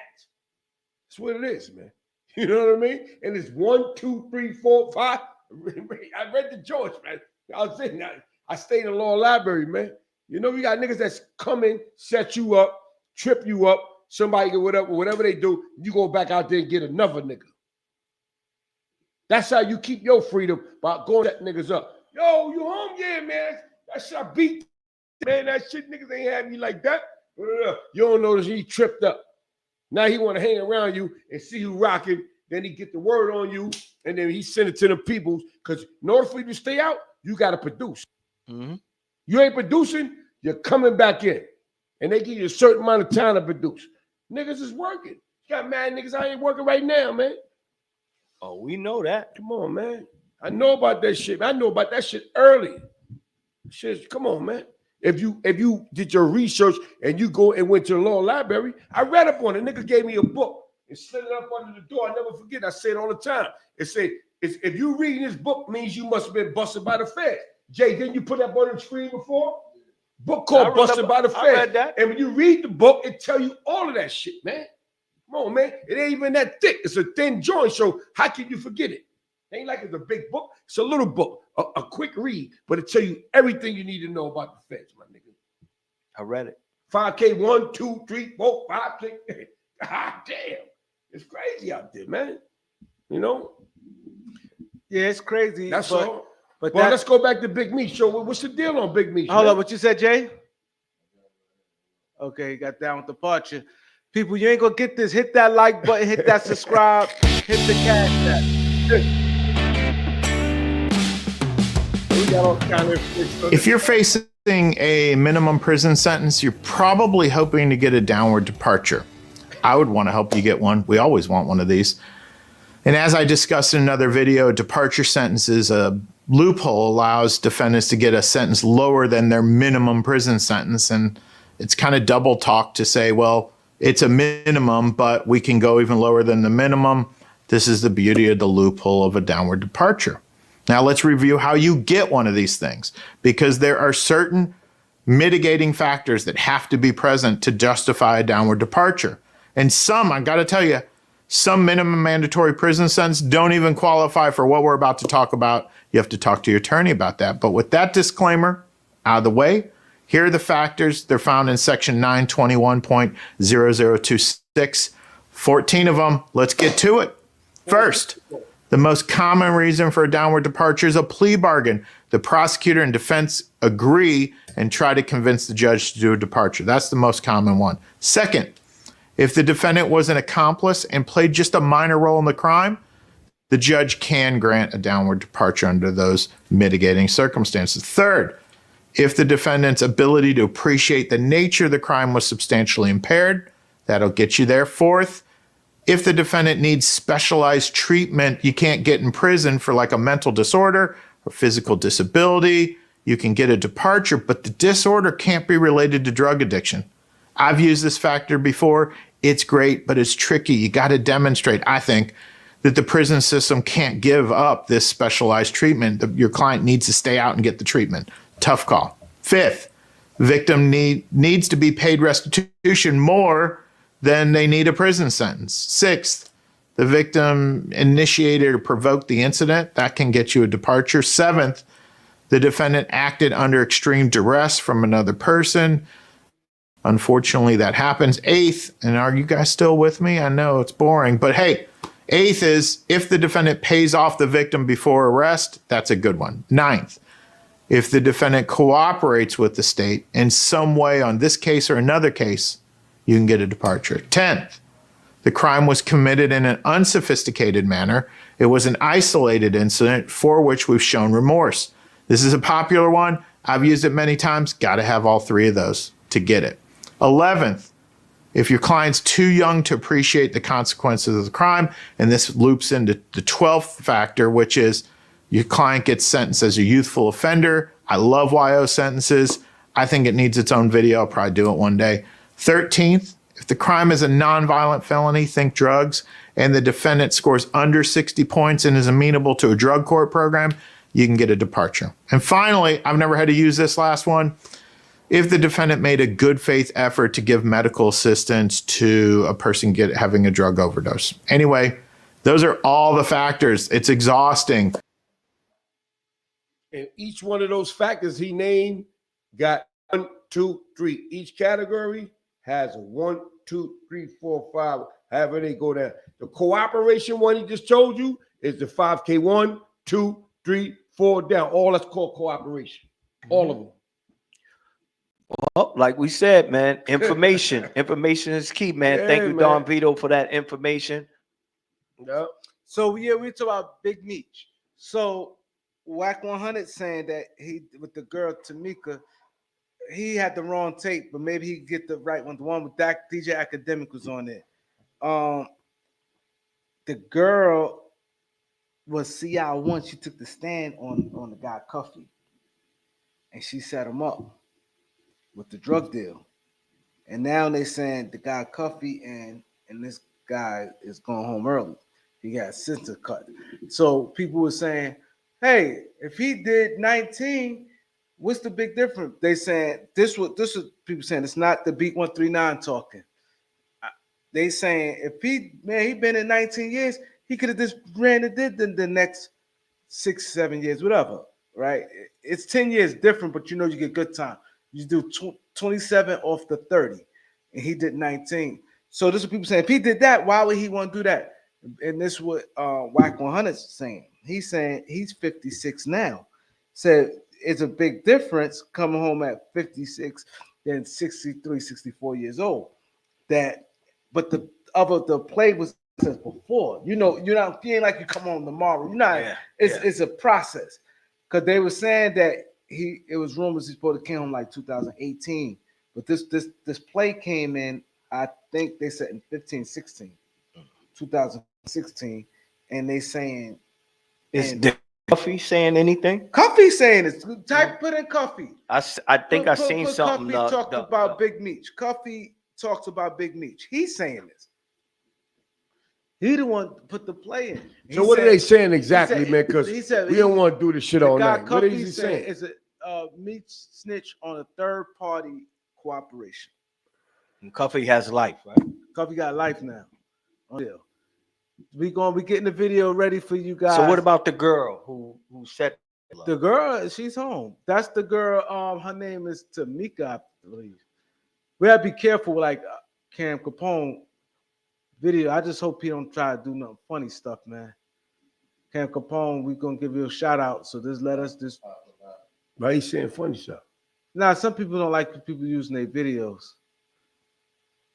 That's what it is, man. You know what I mean? And it's 1, 2, 3, 4, 5. I read the George, man. I was in that. I stayed in the law library, man. You know, we got niggas that's coming, set you up, trip you up, somebody get whatever they do, you go back out there and get another nigga. That's how you keep your freedom by going at niggas up. Yo, you home? Yeah, man. That shit I beat. Man, that shit niggas ain't have me like that. You don't notice he tripped up. Now he want to hang around you and see who rocking. Then he get the word on you, and then he send it to the people. Because in order for you to stay out, you got to produce. Mm-hmm. You ain't producing, you're coming back in. And they give you a certain amount of time to produce. Niggas is working. You got mad niggas, I ain't working right now, man. Oh, we know that. Come on, man. I know about that shit. I know about that shit early. Shit, come on, man. If you did your research and you go and went to the law library, I read up on it. Nigga gave me a book and slid it up under the door. I never forget. I say it all the time. It said, if you reading this book means you must have been busted by the Fed. Jay, didn't you put that on the screen before? Book called Busted by the Fed. I read that. And when you read the book, it tell you all of that shit, man. Come on, man. It ain't even that thick. It's a thin joint, so how can you forget it? It ain't like it's a big book. It's a little book, a quick read, but it tell you everything you need to know about the Feds, my nigga. I read it. 5K 1, 2, 3, 4, 5, 6. God damn. It's crazy out there, man. You know? Yeah, it's crazy. That's all. But Well, let's go back to Big Meech. So what's the deal on Big Meech? Hold man? up, what you said, Jay? Okay, he got down with departure. People, you ain't gonna get this. Hit that like button, hit that subscribe, hit the cash app. We got all kind of If you're facing a minimum prison sentence, you're probably hoping to get a downward departure. I would want to help you get one. We always want one of these. And as I discussed in another video, a departure sentence is a loophole, allows defendants to get a sentence lower than their minimum prison sentence. And it's kind of double talk to say, well, it's a minimum, but we can go even lower than the minimum. This is the beauty of the loophole of a downward departure. Now let's review how you get one of these things, because there are certain mitigating factors that have to be present to justify a downward departure. And some, I got to tell you, some minimum mandatory prison sentence don't even qualify for what we're about to talk about. You have to talk to your attorney about that. But with that disclaimer out of the way, here are the factors. They're found in section 921.0026. 14 of them. Let's get to it. First, the most common reason for a downward departure is a plea bargain. The prosecutor and defense agree and try to convince the judge to do a departure. That's the most common one. Second, if the defendant was an accomplice and played just a minor role in the crime, the judge can grant a downward departure under those mitigating circumstances. Third, if the defendant's ability to appreciate the nature of the crime was substantially impaired, that'll get you there. Fourth, if the defendant needs specialized treatment you can't get in prison for, like a mental disorder or physical disability, you can get a departure, but the disorder can't be related to drug addiction. I've used this factor before. It's great, but it's tricky. You got to demonstrate, I think, that the prison system can't give up this specialized treatment. Your client needs to stay out and get the treatment. Tough call. Fifth, victim needs to be paid restitution more than they need a prison sentence. Sixth, the victim initiated or provoked the incident. That can get you a departure. Seventh, the defendant acted under extreme duress from another person. Unfortunately, that happens. Eighth, and are you guys still with me? I know it's boring, but hey, eighth is if the defendant pays off the victim before arrest. That's a good one. Ninth, if the defendant cooperates with the state in some way on this case or another case, you can get a departure. 10th, the crime was committed in an unsophisticated manner. It was an isolated incident for which we've shown remorse. This is a popular one. I've used it many times. Got to have all three of those to get it. 11th, if your client's too young to appreciate the consequences of the crime, and this loops into the 12th factor, which is your client gets sentenced as a youthful offender. I love YO sentences. I think it needs its own video. I'll probably do it one day. 13th, if the crime is a nonviolent felony, think drugs, and the defendant scores under 60 points and is amenable to a drug court program, you can get a departure. And finally, I've never had to use this last one. If the defendant made a good faith effort to give medical assistance to a person having a drug overdose. Anyway, those are all the factors. It's exhausting. And each one of those factors he named got 1, 2, 3. Each category has a 1, 2, 3, 4, 5. However they go down. The cooperation one he just told you is the 5K 1, 2, 3, 4 down. All that's called cooperation. All of them. Well, like we said, man, information is key, man. Yeah, Thank you, man. Don Vito, for that information. Yep. So yeah, we talk about Big Meech. So Wack 100 saying that he with the girl Tamika, he had the wrong tape, but maybe he could get the right one. The one with that DJ Academic was on it. The girl was CI1. She took the stand on the guy Cuffy, and she set him up with the drug deal. And now they saying the guy Cuffy and this guy is going home early. He got a sentence cut. So people were saying, hey, if he did 19, what's the big difference? They saying this was people saying it's not the Beat 139 talking. They saying if he been in 19 years, he could have just ran and did the next 6, 7 years, whatever. Right? It's 10 years different, but you know you get good time. You do 27 off the 30, and he did 19. So this is what people saying. If he did that, why would he want to do that? And this is what Wack 100 is saying. He's saying he's 56 now. Said it's a big difference coming home at 56 than 63, 64 years old. That but the play was since before. You know, you ain't like you come on tomorrow. You're not. Yeah, It's a process. Because they were saying that it was rumors he's supposed to came home like 2018, but this play came in. I think they said in 2016, and they saying is Cuffy saying anything? Cuffy saying it. Put in Cuffy. I think I seen something. Cuffy talked about Big Meech. Cuffy talks about Big Meech. He's saying this. He the one put the play in. So what are they saying exactly, man? Because we don't want to do this shit all night. What is he saying? Is a Meech snitch on a third party cooperation. And Cuffy has life, right? Cuffy got life now. We getting the video ready for you guys. So what about the girl who set the girl? She's home. That's the girl. Her name is Tamika, I believe. We gotta be careful, like Cam Capone video. I just hope he don't try to do nothing funny stuff, man. Cam Capone, we gonna give you a shout out. So just let us just. Why he saying funny stuff? Nah, some people don't like people using their videos.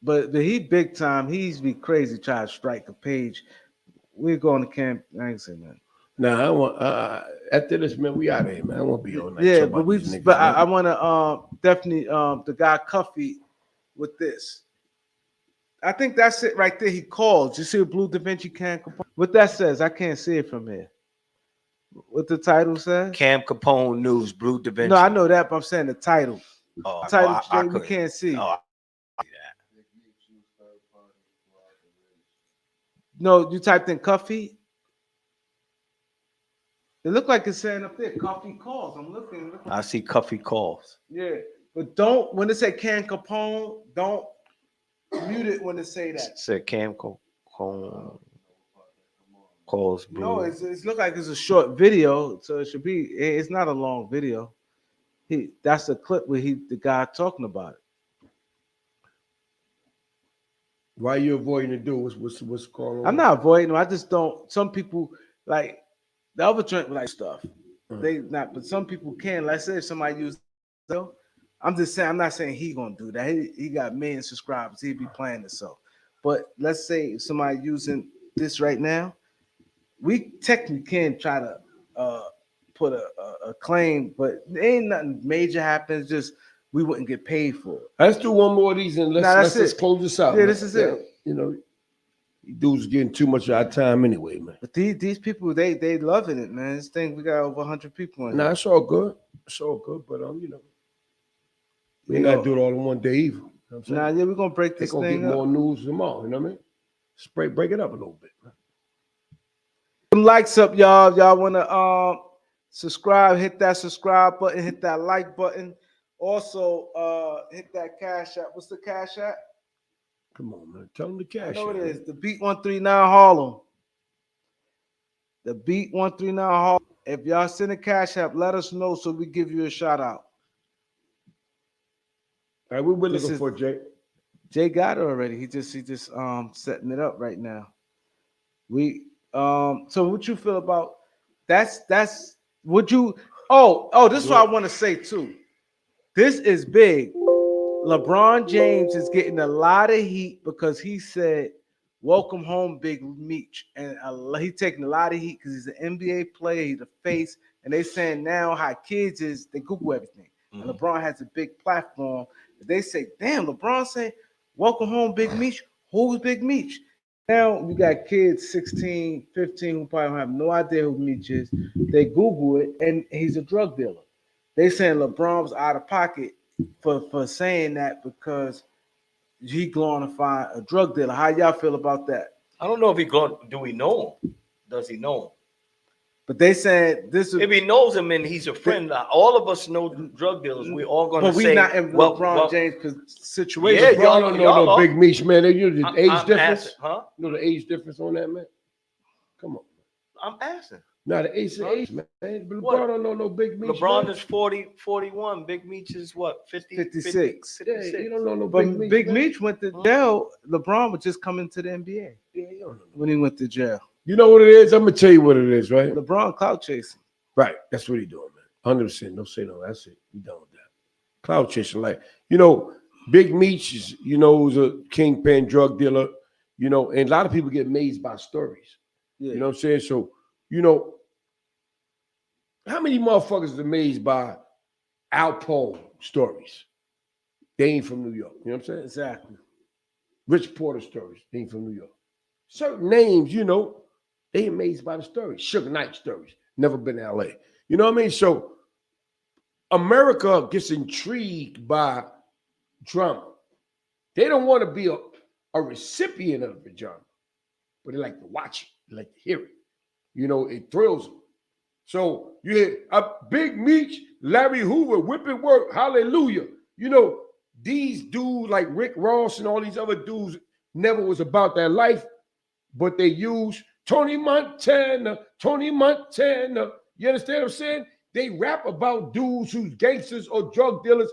But he big time. He's be crazy trying to strike a page. We're going to camp. I ain't saying nothing. Nah, I want after this, man, we out of here, man. I won't be all night. Yeah, but I want to definitely the guy Cuffy with this. I think that's it right there. He called. You see a Blue Da Vinci Cam Capone? What that says, I can't see it from here. What the title says? Cam Capone News, Blue Da Vinci. No, I know that, but I'm saying the title. Oh, title I we can't see. Oh, no, you typed in Cuffy. It looked like it's saying up there, Cuffy calls. I'm looking. I see Cuffy calls. Yeah, but don't, when it say Cam Capone, don't mute it when it say that. It said Cam Capone calls Blue. No, it look like it's a short video, so it should be. It's not a long video. That's a clip where the guy talking about it. Why are you avoiding to do? What's going on? I'm not avoiding them. I just don't. Some people like the other joint like stuff. They not, but some people can. Let's say if somebody use, I'm just saying. I'm not saying he gonna do that. He got million subscribers. He'd be playing it so. But let's say if somebody using this right now, we technically can try to put a claim, but there ain't nothing major happens. Just we wouldn't get paid for it. Let's do one more of these and let's close this out. Yeah, man. this is it. You know, dudes getting too much of our time anyway, man. But these people, they loving it, man. This thing, we got over 100 people in Nah, here. it's all good. It's all good, but you know, we ain't gotta do it all in one day either. You know what I'm saying? Nah, yeah, we're gonna break this gonna thing get up. more news tomorrow. You know what I mean? Break it up a little bit, man. Some likes up, y'all. Y'all wanna subscribe? Hit that subscribe button. Hit that like button. Also, hit that cash app. What's the cash app? Come on, man. Tell them the cash. I know it is. The Beat 139 Harlem. The Beat 139 Harlem. If y'all send a cash app, let us know so we give you a shout out. All right, what we're looking for, Jay. Jay got it already. He just setting it up right now. We so what you feel about that's what you this is what I want to say too. This is big. LeBron James is getting a lot of heat because he said, "Welcome home, Big Meech," and he's taking a lot of heat because he's an NBA player, he's a face, and they saying now how kids is they Google everything, and LeBron has a big platform. They say, "Damn, LeBron say, welcome home, Big Meech." Who's Big Meech? Now you got kids 16, 15 who probably have no idea who Meech is. They Google it, and he's a drug dealer. They saying LeBron was out of pocket for saying that because he glorified a drug dealer. How y'all feel about that? I don't know if do we know him? Does he know him? But they said this. If he knows him and he's a friend, all of us know drug dealers. We're all going to say. But we not in LeBron James' situation. Yeah, y'all don't know no Big Meech, man. You know the age difference. Asking, huh? You know the age difference on that, man. Come on. I'm asking. Now the age, man. But LeBron don't know no Big Meech. LeBron man. is 41. Big Meech is what? 56. Yeah, you don't know no But Big Meech. Big man. Meech went to jail. LeBron was just coming to the NBA. Yeah, you don't know. When he went to jail. You know what it is? I'm gonna tell you what it is, right? LeBron clout chasing. Right. That's what he doing, man. 100%. Don't say no. That's it. We done with that. Cloud chasing, like, you know, Big Meech is, was a kingpin drug dealer, and a lot of people get amazed by stories. Yeah. You know what I'm saying? So, how many motherfuckers is amazed by Alpone stories? They ain't from New York. You know what I'm saying? Exactly. Rich Porter stories. They ain't from New York. Certain names, they amazed by the stories. Suge Knight stories. Never been to LA. You know what I mean? So America gets intrigued by drama. They don't want to be a recipient of the drama, but they like to watch it. They like to hear it. It thrills them. So you hear a Big Meech, Larry Hoover, whipping work, hallelujah. These dudes like Rick Ross and all these other dudes never was about that life, but they use Tony Montana. You understand what I'm saying? They rap about dudes who's gangsters or drug dealers,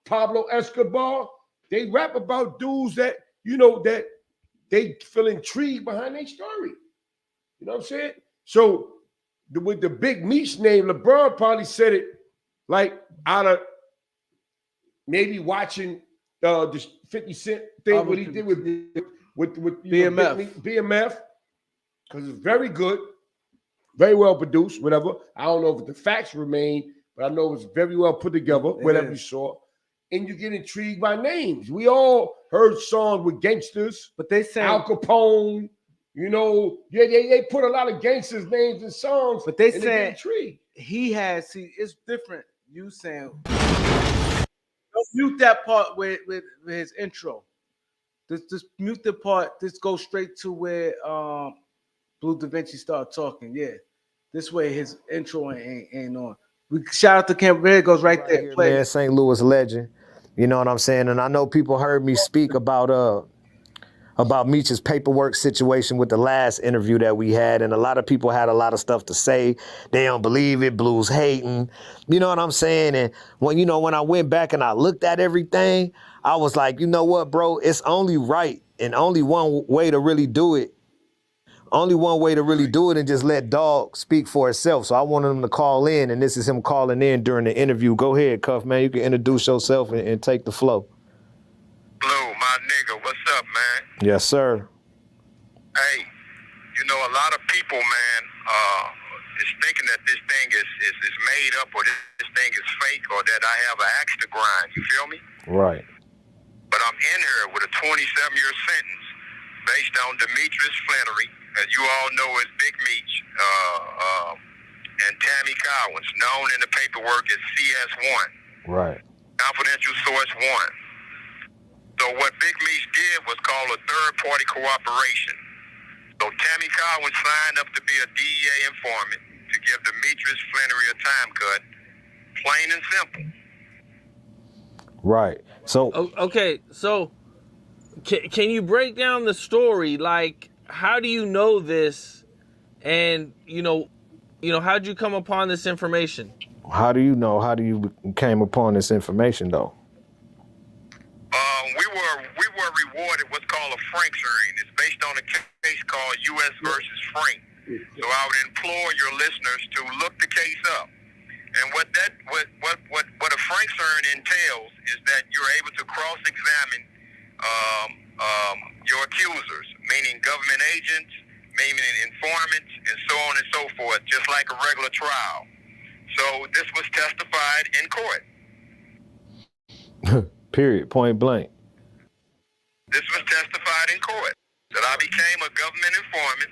Pablo Escobar. They rap about dudes that, that they feel intrigued behind their story. You know what I'm saying? So with the Big Meech name, LeBron probably said it like out of maybe watching the 50 Cent thing, what he did with BMF. BMF, because it's very good, very well produced, whatever. I don't know if the facts remain, but I know it's very well put together, whatever you saw. And you get intrigued by names. We all heard songs with gangsters, but they say Al Capone, they put a lot of gangsters' names in songs, but they get say intrigued. It's different. You saying, don't mute that part with his intro. Just mute the part. Just go straight to where Blue Da Vinci started talking. Yeah, this way his intro ain't on. We shout out to Camp Red, goes right there. Here, man, St. Louis legend. You know what I'm saying? And I know people heard me speak about Meech's paperwork situation with the last interview that we had, and a lot of people had a lot of stuff to say. They don't believe it, Blue's hating. You know what I'm saying? And when I went back and I looked at everything, I was like, you know what, bro? It's only right and only one way to really do it. Only one way to really do it and just let Dog speak for itself. So I wanted him to call in, and this is him calling in during the interview. Go ahead, Cuff, man. You can introduce yourself and take the flow. Blue, my nigga, what's up, man? Yes, sir. Hey, a lot of people, man, is thinking that this thing is made up or this thing is fake or that I have an axe to grind. You feel me? Right. But I'm in here with a 27-year sentence based on Demetrius Flannery, as you all know as Big Meech, and Tammy Cowens, known in the paperwork as CS1. Right. Confidential Source 1. So what Big Meech did was called a third-party cooperation. So Tammy Cowens signed up to be a DEA informant to give Demetrius Flannery a time cut, plain and simple. Right. So okay, so can you break down the story? Like, how do you know this? And how'd you come upon this information? How do you know? How do you came upon this information, though? We were rewarded what's called a Franks hearing. It's based on a case called U.S. versus Frank. So I would implore your listeners to look the case up. And what a Franks hearing entails is that you're able to cross-examine your accusers, meaning government agents, meaning informants, and so on and so forth, just like a regular trial. So this was testified in court. Period. Point blank. This was testified in court that I became a government informant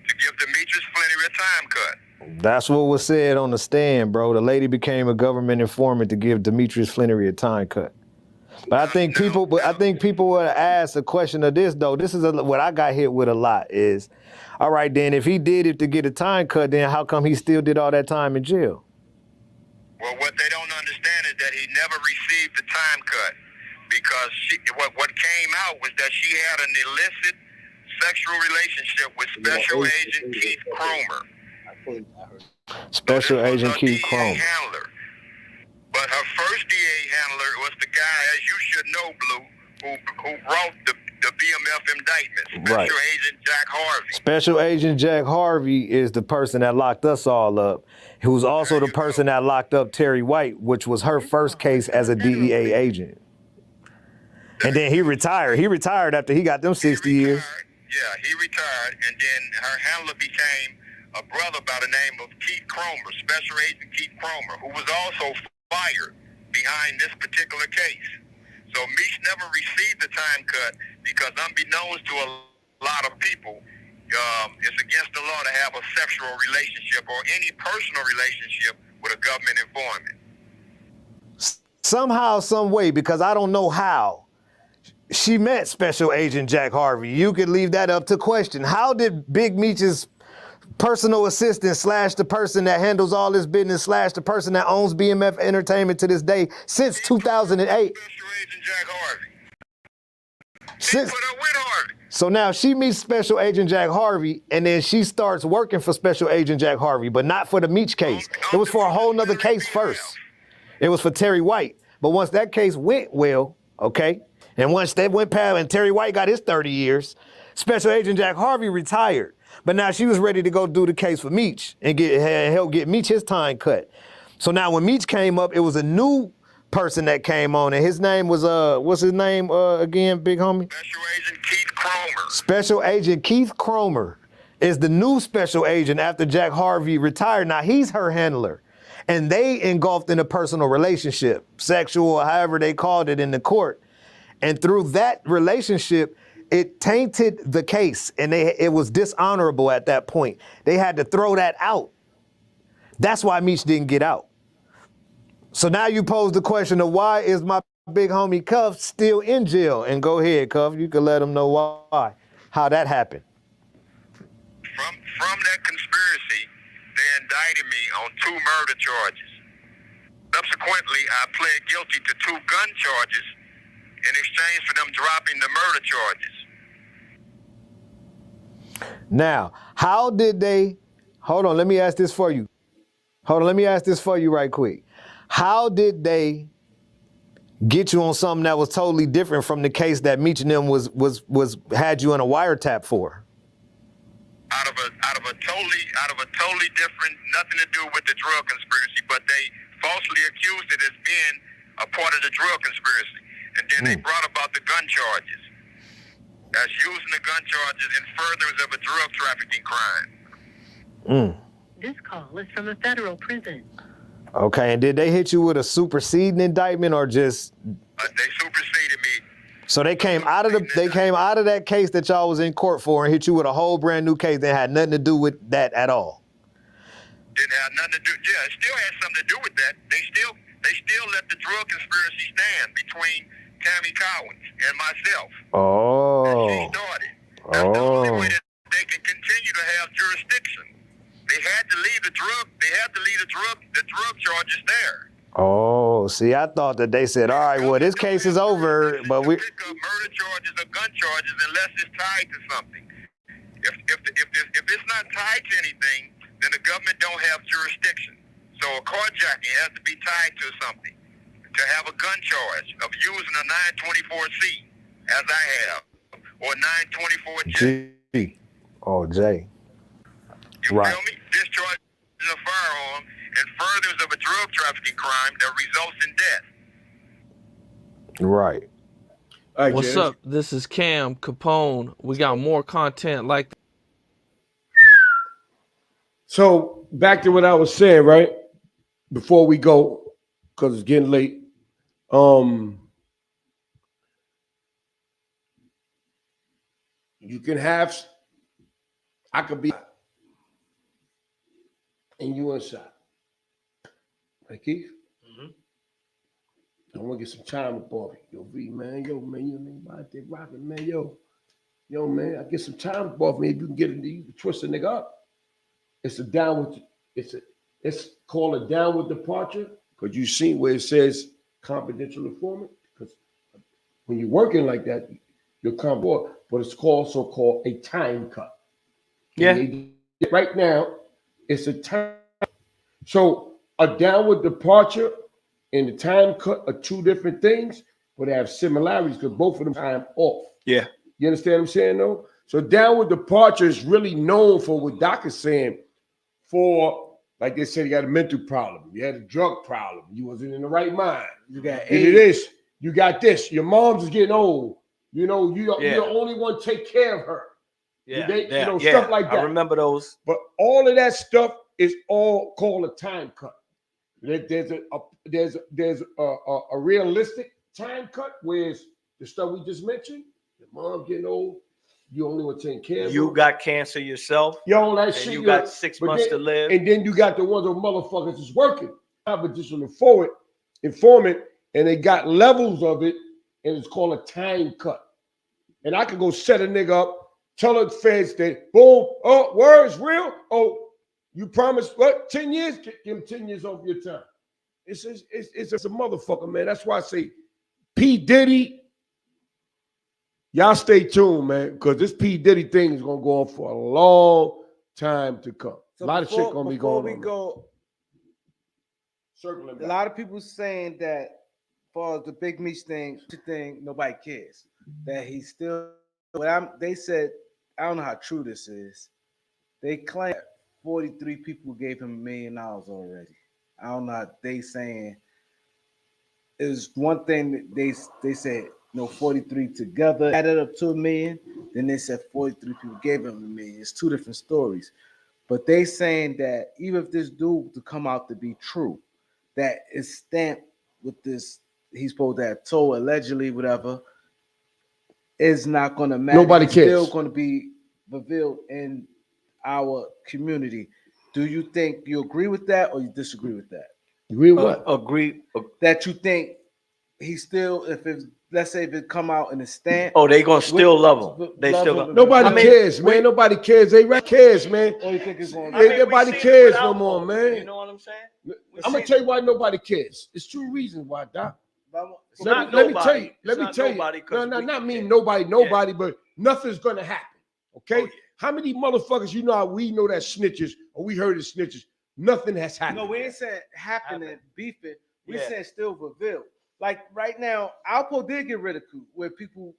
to give Demetrius Flannery a time cut. That's what was said on the stand, bro. The lady became a government informant to give Demetrius Flannery a time cut. But I think people would ask a question of this, though. This is what I got hit with a lot is, all right, then if he did it to get a time cut, then how come he still did all that time in jail? Well, what they don't understand is that he never received the time cut because what came out was that she had an illicit sexual relationship with Special Agent Keith Cromer. Special Agent Keith Cromer. Handler. But her first DA handler was the guy, as you should know, Blue, who wrote the BMF indictment, Special Agent Jack Harvey. Special Agent Jack Harvey is the person that locked us all up, who's also the person that locked up Terry White, which was her first case as a DEA agent. And then he retired. He retired after he got them 60 years. Yeah, he retired, and then her handler became a brother by the name of Keith Cromer, Special Agent Keith Cromer, who was also fired behind this particular case. So Meech never received the time cut because, unbeknownst to a lot of people, it's against the law to have a sexual relationship or any personal relationship with a government informant. Somehow, some way, because I don't know how, she met Special Agent Jack Harvey. You could leave that up to question. How did Big Meech's personal assistant / the person that handles all this business / the person that owns BMF Entertainment to this day since 2008? Special Agent Jack Harvey. Since, put her with Harvey. so now she meets Special Agent Jack Harvey, and then she starts working for Special Agent Jack Harvey, but not for the Meech case. It was for a whole nother case first. It was for Terry White. But once that case went well, okay, and once that went past and Terry White got his 30 years, Special Agent Jack Harvey retired. But now she was ready to go do the case for Meech and help get Meech his time cut. So now when Meech came up, it was a new person that came on, and his name was what's his name again, big homie? Special Agent Keith Cromer. Special Agent Keith Cromer is the new special agent after Jack Harvey retired. Now he's her handler, and they engulfed in a personal relationship, sexual, however they called it in the court. And through that relationship, it tainted the case, and it was dishonorable at that point. They had to throw that out. That's why Meech didn't get out. So now you pose the question of why is my big homie Cuff still in jail? And go ahead, Cuff, you can let them know why, how that happened. From that conspiracy, they indicted me on 2 murder charges. Subsequently, I pled guilty to 2 gun charges in exchange for them dropping the murder charges. Now, how did they, hold on, let me ask this for you. Hold on, let me ask this for you right quick. How did they get you on something that was totally different from the case that Meech and them had you in a wiretap for? Out of a totally different, nothing to do with the drug conspiracy, but they falsely accused it as being a part of the drug conspiracy. And then they brought about the gun charges as using the gun charges in furtherance of a drug trafficking crime. This call is from a federal prison. Okay, and did they hit you with a superseding indictment or just? They superseded me. So they came out of that case that y'all was in court for and hit you with a whole brand new case that had nothing to do with that at all. Didn't have nothing to do. Yeah, it still had something to do with that. They still let the drug conspiracy stand between Tammy Collins and myself. Oh. And she started. That's the only way that they can continue to have jurisdiction. They had to leave the drug charges there. Oh, see, I thought that they said, all right, well, this case is over, but we pick up murder charges or gun charges unless it's tied to something. If it's not tied to anything, then the government don't have jurisdiction. So a carjacking has to be tied to something. To have a gun charge of using a 924C, as I have, or 924J. G. Oh, J. You feel me? Discharge is a firearm and furtherance of a drug trafficking crime that results in death. Right. Right, What's James. up? This is Cam Capone. We got more content like that. So back to what I was saying, right? Before we go, because it's getting late. You can have, I could be, and you inside. Right, Keith? I want to get some time up off you. Yo, V, man. Yo, man, you nigga out there rocking, man. Yo, man, I get some time up off me. If you can get it, you can twist a nigga up. It's it's called a downward departure, because you see where it says confidential informant. Because when you're working like that, you're confidential, but it's also called a time cut. Yeah. Right now, it's a time. So a downward departure and the time cut are 2 different things, but they have similarities because both of them time off. Yeah. You understand what I'm saying, though? So downward departure is really known for what Doc is saying, for, like they said, you got a mental problem, you had a drug problem, you wasn't in the right mind, You got it is. You got this. Your mom's is getting old. You know, you're the only one take care of her. Yeah, Stuff like that. I remember those. But all of that stuff is all called a time cut. There's a realistic time cut, whereas the stuff we just mentioned, your mom getting old, you only want to take care of you her. got cancer yourself. All that and shit. You got 6 months to live. And then you got the ones of motherfuckers that's working. Competition informant, and they got levels of it, and it's called a time cut. And I could go set a nigga up, tell the feds that, boom, oh, word's real. Oh, you promised what? 10 years? Give him 10 years off your time. It's a motherfucker, man. That's why I say P.Diddy, y'all stay tuned, man, because this P.Diddy thing is going to go on for a long time to come. So a lot of shit going to be going on. Circling back. A lot of people saying that for the big Meech thing, nobody cares. That he's still, they said, I don't know how true this is. They claim 43 people gave him $1 million already. I don't know how they saying. Is one thing that they said, 43 together added up to $1 million. Then they said 43 people gave him $1 million. It's two different stories. But they saying that even if this dude to come out to be true, that is stamped with this, he's supposed to have told allegedly, whatever, is not going to matter. Nobody it's cares. still going to be revealed in our community. Do you think you agree with that or you disagree with that? Agree with what? Agree. That you think he still, let's say if it come out in a stamp. Oh, they gonna still love him. They still nobody cares, man. Nobody cares. They cares, man. Or you think it's going? Nobody cares no more, man. You know what I'm saying? I'm gonna tell you why nobody cares. It's two reasons why, Doc. Let me tell you. No, not mean nobody, but nothing's gonna happen. Okay? How many motherfuckers you know how we know that snitches or we heard of snitches? Nothing has happened. No, we ain't saying happening, beefing. We saying still revealed. Like right now, Alpo did get ridiculed where people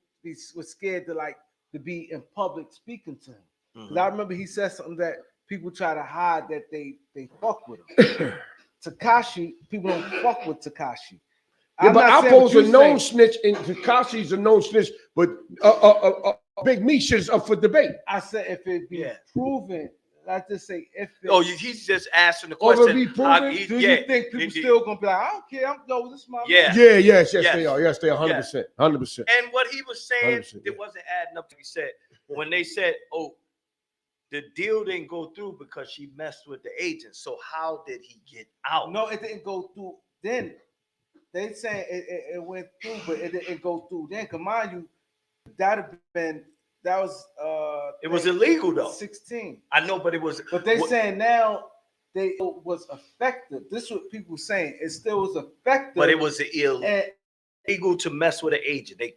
were scared to be in public speaking to him. Because I remember he said something that people try to hide that they fuck with him. Tekashi, people don't fuck with Tekashi. Yeah, but Alpo's a known snitch and Tekashi's a known snitch, but Big Meech is up for debate. I said if it be proven, let's just say if he's just asking the question. Do you think people still gonna be like, I don't care, this is my yes, they are. Yes, they are 100%. 100%. And what he was saying, 100%, it wasn't adding up. He said when they said, oh, the deal didn't go through because she messed with the agent. So how did he get out? No, it didn't go through then. They saying it went through, but it didn't go through then. Cause mind you, it was illegal though. 16. I know, but it was. But they saying now it was effective. This is what people saying. It still was effective. But it was illegal to mess with an agent. They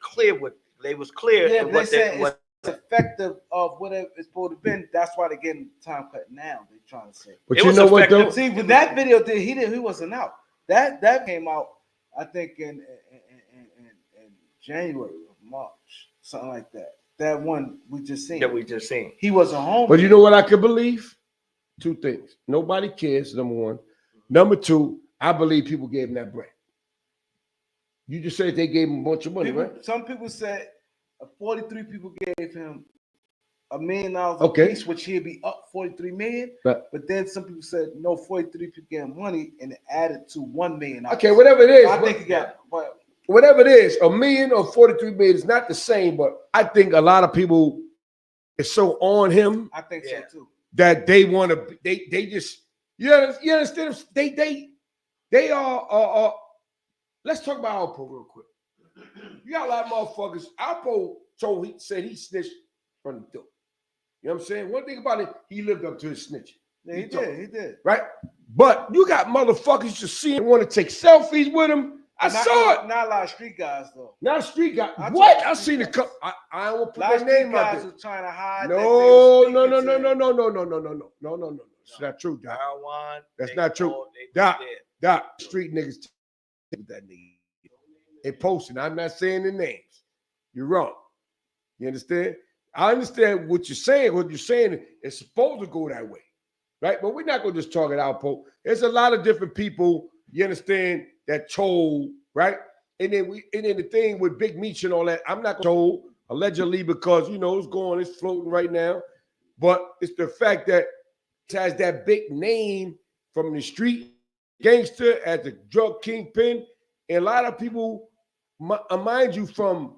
was clear. Yeah, they saying it's effective of whatever it's supposed to have been. That's why they're getting time cut now. They're trying to say. But you know what though? See, when that video he wasn't out. That came out, I think in January or March, something like that. That one we just seen. He wasn't home. But you know what I could believe? Two things. Nobody cares, number one. Number two, I believe people gave him that bread. You just said they gave him a bunch of money, right? Some people said 43 people gave him $1 million a piece, which he'd be up 43 million. Right. But then some people said no, 43 people gave him money and it added to $1 million. Okay, whatever it is. I think he got whatever it is, $1 million or 43 million is not the same, but I think a lot of people is so on him. I think so too. That they want to, they just, you understand? They are, let's talk about Alpo real quick. You got a lot of motherfuckers. Alpo said he snitched from the door. You know what I'm saying? One thing about it, he lived up to his snitching. Yeah, he did. Right? But you got motherfuckers you see and want to take selfies with him. I saw it. Not a lot of street guys though. Not street guys. What? I seen a couple. I don't want to put their name out there. Guys trying to hide. No. It's not true, Doc. That's not true. Doc, street niggas with that nigga. They posting. I'm not saying the names. You're wrong. You understand? I understand what you're saying. What you're saying is supposed to go that way, right? But we're not going to just talk it out, Pope. There's a lot of different people, you understand, that told, right? And then the thing with Big Meech and all that, I'm not told allegedly because it's floating right now. But it's the fact that it has that big name from the street gangster as a drug kingpin. And a lot of people, mind you, from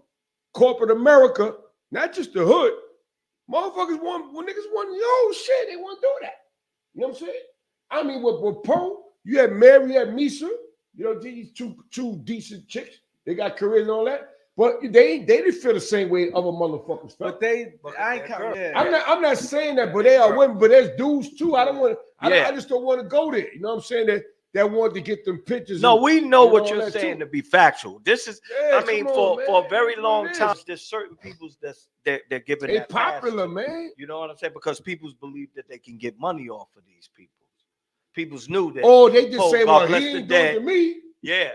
corporate America, not just the hood, motherfuckers when niggas want, shit, they want to do that. You know what I'm saying? I mean, with Poe, you had Mary, you had Misa, these two decent chicks. They got careers and all that. But they didn't feel the same way other motherfuckers felt. But I'm not saying that, but they are women, but there's dudes too. I don't want to, I just don't want to go there. You know what I'm saying? That want to get them pictures. No, we know what you're saying to be factual. This is, for a very long time, there's certain people's they're giving they that popular, pass. man. You know what I'm saying? Because people's believe that they can get money off of these people. People's knew that. Oh, they just say, well, he ain't doing it to me. Yeah,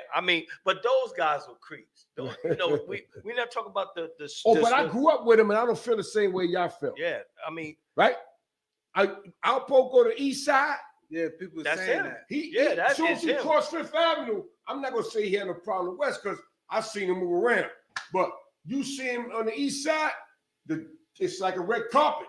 but those guys were creeps. We not talking about the. But I grew up with him, and I don't feel the same way y'all felt. Yeah, right. I'll go to the East Side. Yeah, people that's saying him. that. As soon as he crossed Fifth Avenue, I'm not gonna say he had no problem with West because I've seen him move around. But you see him on the East Side, it's like a red carpet.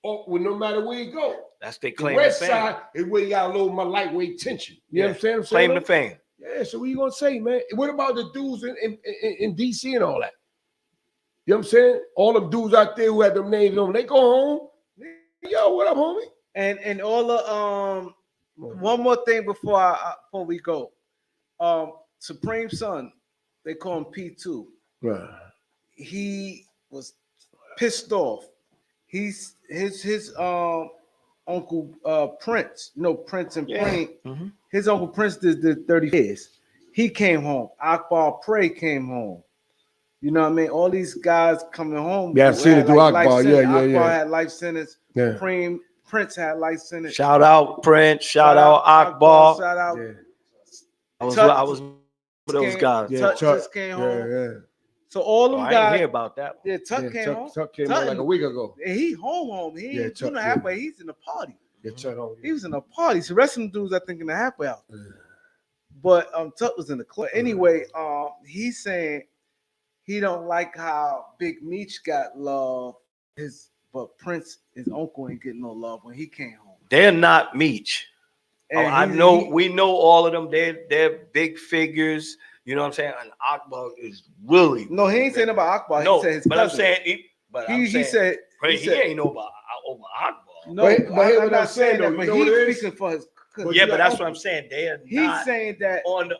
No matter where you go. That's their claim. The West to fame. Side is where you got a little more lightweight tension. You know what I'm saying? Claim to fame. Yeah, so what you gonna say, man? What about the dudes in DC and all that? You know what I'm saying? All them dudes out there who had them names on, they go home. Yo, what up, homie? And all the one more thing before we go. Supreme Son, they call him P2. Right. He was pissed off. His uncle Prince, Prince and Prince. Mm-hmm. His uncle Prince did 30 years. He came home. Akbar Prey came home. You know what I mean? All these guys coming home. Yeah, I've seen it through Akbar. Akbar had life sentence. Yeah. Prince had life sentence. Shout out Prince. Shout out Akbar. Shout out. Yeah. I was with those guys. Touch just came home. Yeah. So all them I guys. didn't hear about that. Yeah, Tuck came home. Tuck came home like a week ago. And he home. He ain't doing the halfway. He's in the party. Yeah, Tuck home. He was in the party. So the rest of them dudes, I think, in the halfway house. Yeah. But Tuck was in the club. Anyway, he's saying he don't like how Big Meech got love. But Prince, his uncle, ain't getting no love when he came home. They're not Meech. We know all of them. They're big figures. You know what I'm saying? And Akbar is really. No, he ain't saying about Akbar. No, he said his but cousin. he said he ain't know about over Akbar. No, I'm not saying that, but he's speaking for his cousin. Yeah, but that's what I'm saying. He's saying that on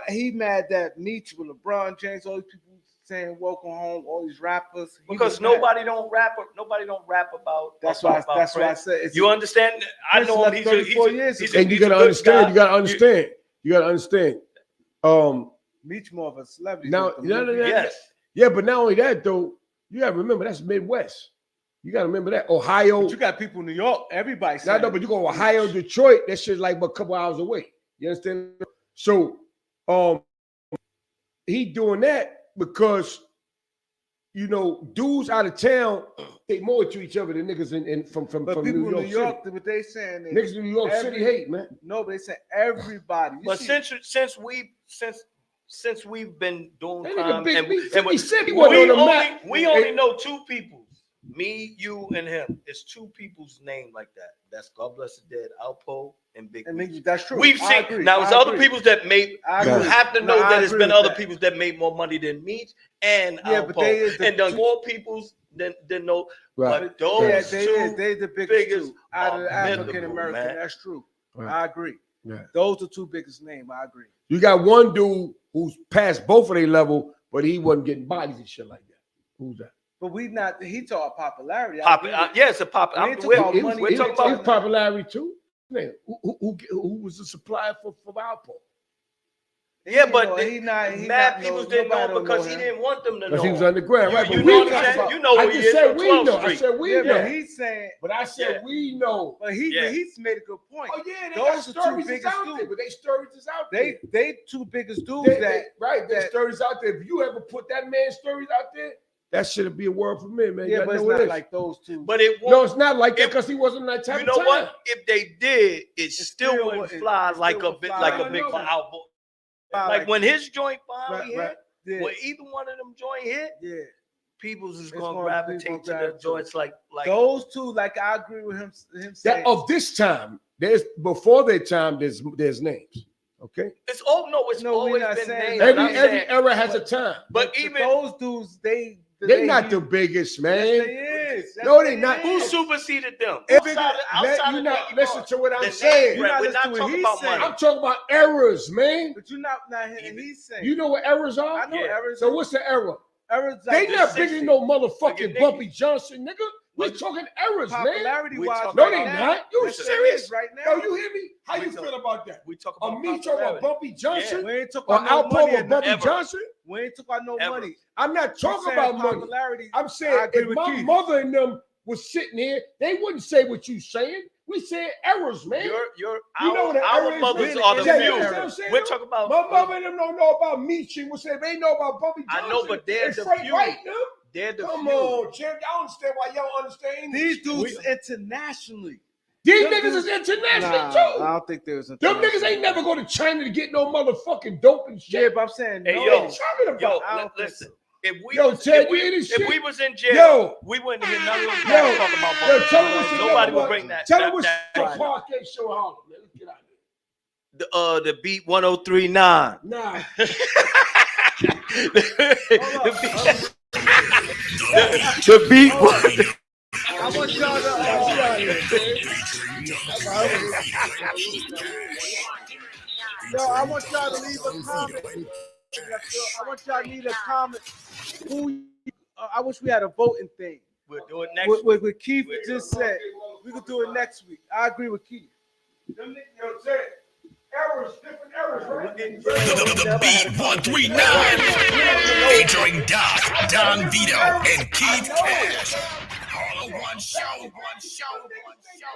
he mad that Meech with LeBron James, all these people saying welcome home, all these rappers. Because nobody don't rap about. That's why I said. You understand? I know him. He's and you gotta understand. You gotta understand. Meech more of a celebrity. Yes. Yeah, but not only that though, you gotta remember that's Midwest. You gotta remember that Ohio. But you got people in New York. Everybody. No, but you go Ohio, Detroit. That shit's like a couple hours away. You understand? So, he doing that because dudes out of town they more to each other than niggas from people New York in New York, City. what they saying is Niggas in New York City hate, man. No, but they say everybody. Since we've been doing that time, we only know two people. Me, you, and him. It's two people's name like that. That's God bless the dead, Alpo and Big Meech. That's true. We've seen now. It's other people's that made. You have to know that it's been other people's that made more money than Meech and Alpo, and done more people's than no. Right. But those they the biggest two out of the African American. Man. That's true. Right. I agree. Right. Those are two biggest names. I agree. You got one dude who's past both of their level, but he wasn't getting bodies and shit like that. Who's that? But he talk popularity. Yeah, it's a popularity. We're talking about popularity too. Man, who was the supplier for Alpo? Yeah, but mad people didn't know because he didn't want them to know. Because he was underground, right? You know what I'm saying? You know who he is. I said we know. But he's saying. But I said we know. But he's made a good point. Oh yeah, those are two biggest dudes. But they stories is out there. They two biggest dudes their stories out there. If you ever put that man's stories out there, that should be a word for me, man. Yeah, but it's not like those two. But it won't. No, it's not like that because he wasn't that type of time. You know what? If they did, it still wouldn't fly like a big album. Like when his joint finally hit, when either one of them joint hit, people's is gonna gonna gravitate to the joints like those two. Like I agree with him That saying of this time, there's before their time, there's names. Okay. it's always been names. Every era has a time. But even those dudes, they not the biggest, man. Yes, they is. No, they not. Who superseded them? You not listen to what I'm saying. We're not talking about money. I'm talking about errors, man. But you're not hearing he's saying. You know what errors are? I know errors. So what's the error? Errors. They Like not bigger than no motherfucking Bumpy Johnson, nigga. We talking errors, man. Popularity wise, No, they not. You Yes, it serious? is right now. Yo, you hear me? How you feel about that? We talk Are about me talking about Bumpy Johnson? Yeah. We ain't talking Or about no outpour money of Bumpy Johnson? We ain't talking about no money. I'm not talking about money. I'm saying I agree if with my Keith. mother and them was sitting here, they wouldn't say what you saying. We saying errors, man. You know what an our error is, mothers man? are the Yeah, few. you know what I'm saying? We're talking about My mother and them don't know about Meech Snitching. We say they know about Bumpy Johnson. I know, but they're and the Frank few. White, them. They're the Come few. on, champ. Y'all understand why y'all understand? These dudes internationally. These Them niggas dudes- is international Nah, too. I don't think there's Them niggas ain't never go to China to get no motherfucking dope and shit. Yeah, but I'm saying Hey, no. yo, What you talking yo, about? I don't think listen. If we Yo, was, Ted, if, you we, hear this if shit? we was in jail, Yo. we wouldn't hear none of them Yo, guys talking about yo, Bumpy. tell me what's the Nobody number would bring that. Tell me what's your that- podcast show, Harlem. Let's get out of the beat 1039. here. Nah. The beat. I want y'all to. Yo, I want y'all to leave a comment. I want y'all to leave a comment. I wish we had a voting thing. We'll do it next week. What Keith just said. We could do it next week. I agree with Keith. Them niggas, yo, Ted, errors, different errors, right? The Beat 139, featuring Doc, Don Vito, and Keith Cash. All in one show, one show, one show.